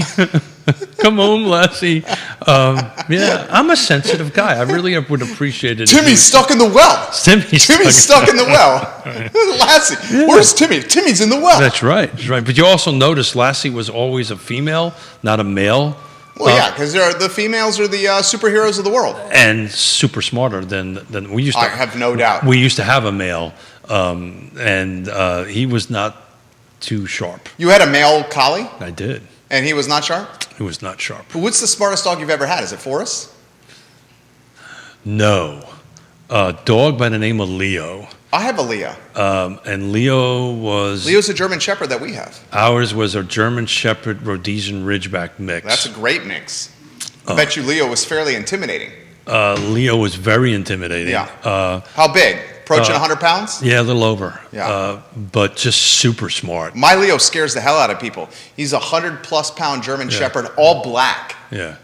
come home, Lassie. Yeah, I'm a sensitive guy. I really would appreciate it. Timmy's stuck in the well. Timmy's stuck in the well. Lassie, Yeah. where's Timmy? Timmy's in the well. That's right. That's right. But you also notice Lassie was always a female, not a male. Well, yeah, because the females are the superheroes of the world. And super smarter than we used to. I have no doubt. We used to have a male, and he was not too sharp. You had a male collie, I did. and he was not sharp? He was not sharp. What's the smartest dog you've ever had? Is it Forrest? No. A dog by the name of Leo. I have a Leo. And Leo's Leo's a German Shepherd that we have. Ours was a German Shepherd Rhodesian Ridgeback mix. That's a great mix. I bet you Leo was fairly intimidating. Leo was very intimidating. Yeah. How big? Approaching 100 pounds? Yeah, a little over. Yeah. But just super smart. My Leo scares the hell out of people. He's a 100+ pound German Shepherd, all black. Yeah.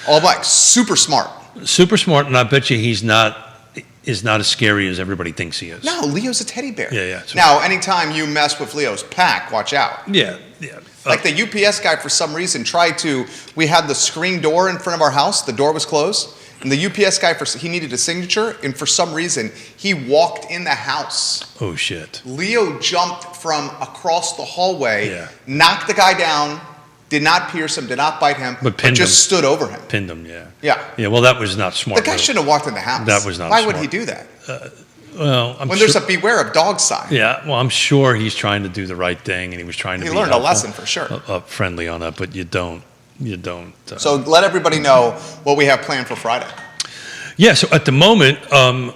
All black. Super smart. Super smart, and I bet you he's not is not as scary as everybody thinks he is. No, Leo's a teddy bear. Yeah. So, Now, anytime you mess with Leo's pack, watch out. yeah. Like the UPS guy, for some reason, we had the screen door in front of our house. The door was closed. And the UPS guy, he needed a signature. And for some reason, he walked in the house. Oh, shit. Leo jumped from across the hallway, Yeah. knocked the guy down, did not pierce him, did not bite him, But pinned just him. stood over him. Pinned him, yeah. Yeah. Yeah, well, that was not smart. The guy move. shouldn't have walked in the house. That was not Why smart. would he do that? Well, I'm When sure, there's a beware of dog sign. yeah, well, I'm sure he's trying to do the right thing, and he was trying to He be learned a helpful, lesson for sure. friendly on that, but you don't. So let everybody know what we have planned for Friday. Yeah, so at the moment,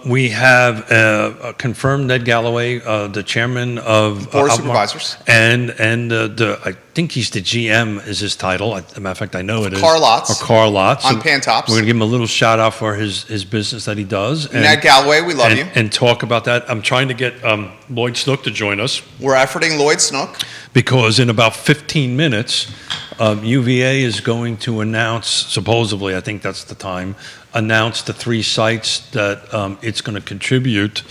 we have confirmed Ned Galloway, the chairman of Board of Albemarle, Supervisors. and I think he's the GM is his title. As a matter of fact, I know it is. Car Lots. Or Car Lots. On Pantops. We're going to give him a little shout out for his business that he does. And, Ned Galloway, we love you. And talk about that. I'm trying to get Lloyd Snook to join us We're efforting Lloyd Snook. because in about 15 minutes, UVA is going to announce, supposedly, I think that's the time, announce the 3 sites that it's going to contribute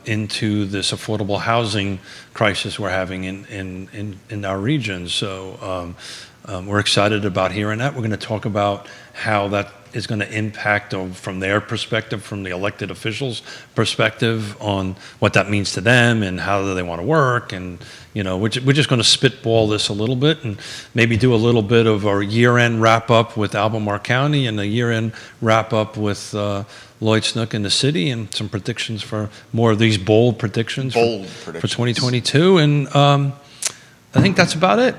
into this affordable housing crisis we're having in our region. So we're excited about hearing that. We're going to talk about how that is going to impact from their perspective, from the elected officials' perspective, on what that means to them and how do they want to work. And, you know, we're just going to spitball this a little bit and maybe do a little bit of our year-end wrap-up with Albemarle County and a year-end wrap-up with Lloyd Snook in the city and some predictions for more of these bold predictions for 2022. And I think that's about it.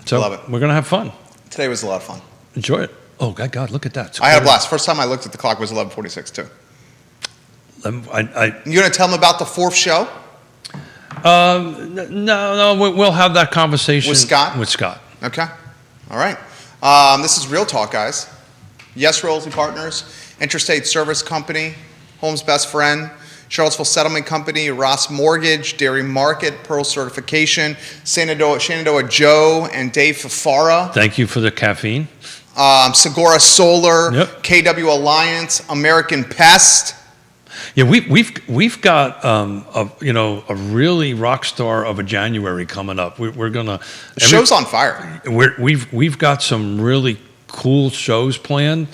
So Love it. We're going to have fun. Today was a lot of fun. Enjoy it. Oh, God, look at that. I had a blast. First time I looked at the clock was 11:46 too. You gonna tell them about the 4th show? No, we'll have that conversation With Scott? With Scott. Okay. All right. This is Real Talk, guys. Yes Realty Partners, Intrastate Service Company, Home's Best Friend, Charlottesville Settlement Company, Ross Mortgage, Dairy Market, Pearl Certification, Shenandoah Joe and Dave Fafara, Thank you for the caffeine. Sigora Solar, Yep. KW Alliance, American Pest. Yeah, we've got a really rock star of a January coming up. We're gonna The show's on fire. We've got some really cool shows planned.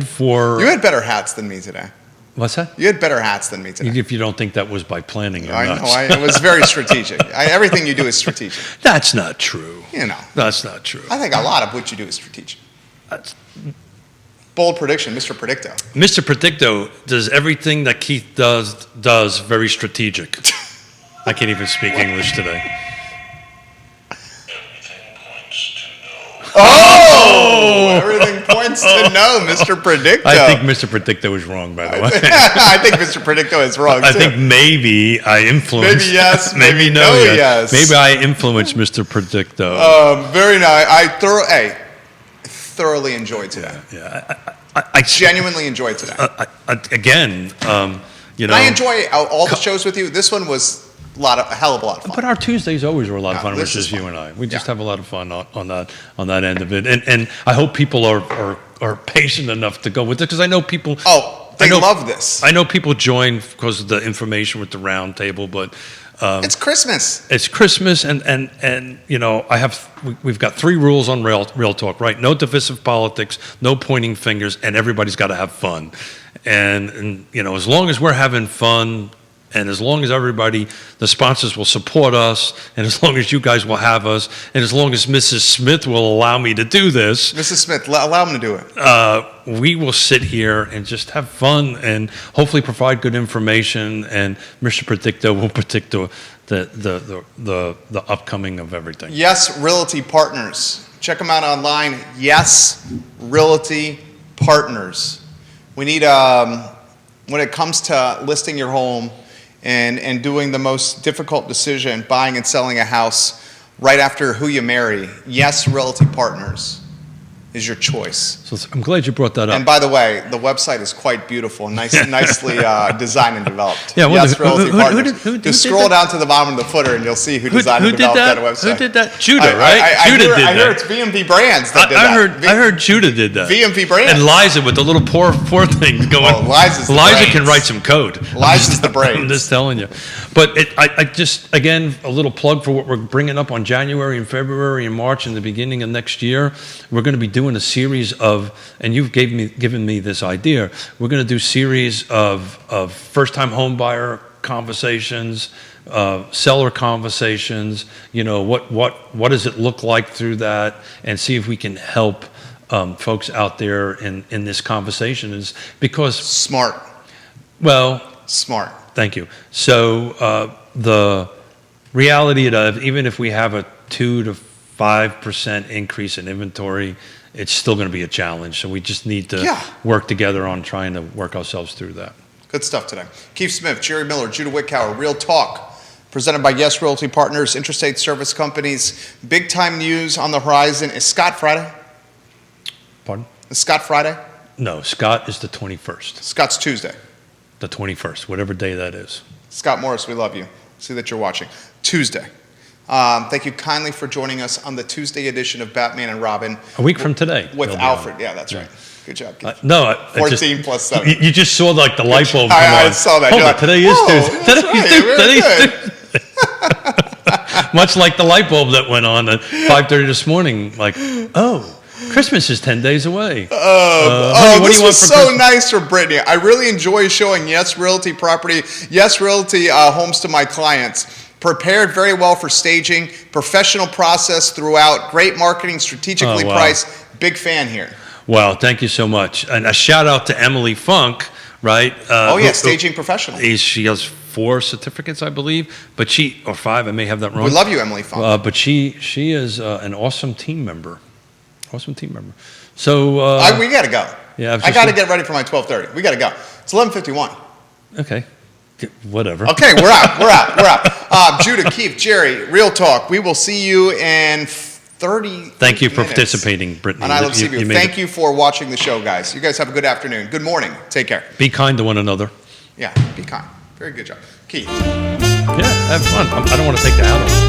For You had better hats than me today. What's that? You had better hats than me today. If you don't think that was by planning, you're I know. nuts. It was very strategic. Everything you do is strategic. That's not true. You know. That's not true. I think a lot of what you do is strategic. Bold prediction, Mr. Predicto. Mr. Predicto does everything that Keith does very strategic. I can't even speak English today. Everything points to no. Oh! Everything points to no, Mr. Predicto. I think Mr. Predicto is wrong, by the way. I think Mr. Predicto is wrong, I too. think maybe I influenced. Maybe yes, maybe no. no Yes. yes. Maybe I influenced Mr. Predicto. Very nice. I thoroughly enjoyed today. Yeah. I Genuinely enjoyed today. again, you know. I enjoy all the shows with you. This one was a hell of a lot of fun. But our Tuesdays always were a lot of No, fun, this which is is you fun. and I. We just Yeah. have a lot of fun on that end of it, and I hope people are patient enough to go with it because I know people. They love this. I know people join because of the information with the round table, but It's Christmas. it's Christmas, and you know we've got 3 rules on Real Talk, right? No divisive politics, no pointing fingers, and everybody's got to have fun. And you know, as long as we're having fun, and as long as the sponsors will support us, and as long as you guys will have us, and as long as Mrs. Smith will allow me to do this, Mrs. Smith, allow him to do it. we will sit here and just have fun and hopefully provide good information. And Mr. Predicto will predict the upcoming of everything. Yes Realty Partners. Check them out online. Yes Realty Partners. We need, when it comes to listing your home and doing the most difficult decision, buying and selling a house right after who you marry, Yes Realty Partners. is your choice. So I'm glad you brought that up. And by the way, the website is quite beautiful, nicely designed and developed. Yeah, well, Yes, Realty Partners. who did Just that? scroll down to the bottom of the footer and you'll see who designed and developed that website. Who did that? Judah, right? I hear it's VMP Brands that did that. I heard Judah did that. VMP Brands. And Liza with the little poor things going. Oh, Liza can brains. write some code. Liza's the brains. I'm just telling you. But I just, again, a little plug for what we're bringing up on January and February and March and the beginning of next year. We're going to be doing a series of, and you've given me this idea, we're going to do series of first-time home buyer conversations, seller conversations, what does it look like through that, and see if we can help folks out there in this conversation. Is because Smart. Thank you. So the reality of even if we have a 2 to 5% increase in inventory, it's still going to be a challenge. So we just need to work together on trying to work ourselves through that. Good stuff today. Keith Smith, Jerry Miller, Judah Wickower, Real Talk, presented by Yes Realty Partners, Intrastate Service Companies. Big time news on the horizon. Is Scott Friday? Pardon? Is Scott Friday? No, Scott is the 21st. Scott's Tuesday. The 21st, whatever day that is. Scott Morris, we love you. See that you're watching. Tuesday. Thank you kindly for joining us on the Tuesday edition of Batman and Robin. A week from today. With Alfred. Yeah, that's right. Good job. 14 plus 7. You just saw like the light bulb come on. I saw that. Hold on, today is Tuesday. Today's much like the light bulb that went on at 5:30 this morning. Like, Christmas is 10 days away. Honey, this was so nice for Brittany. I really enjoy showing Yes Realty property, Yes Realty homes to my clients. Prepared very well for staging, professional process throughout, great marketing, strategically priced. Big fan here. Wow, thank you so much. And a shout out to Emily Funk, right? Staging professional. She has 4 certificates, I believe, or 5, I may have that wrong. We love you, Emily Funk. But she is an awesome team member. So we got to go. Yeah, I got to get ready for my 12:30. We got to go. It's 11:51. Okay. Whatever. Okay, we're out. Judah, Keith, Jerry, Real Talk. We will see you in 30 Thank you for minutes participating, Brittany. And I Love CVille. Thank you for watching the show, guys. You guys have a good afternoon. Good morning. Take care. Be kind to one another. Yeah, be kind. Very good job. Keith. Yeah, have fun. I don't want to take the hat off.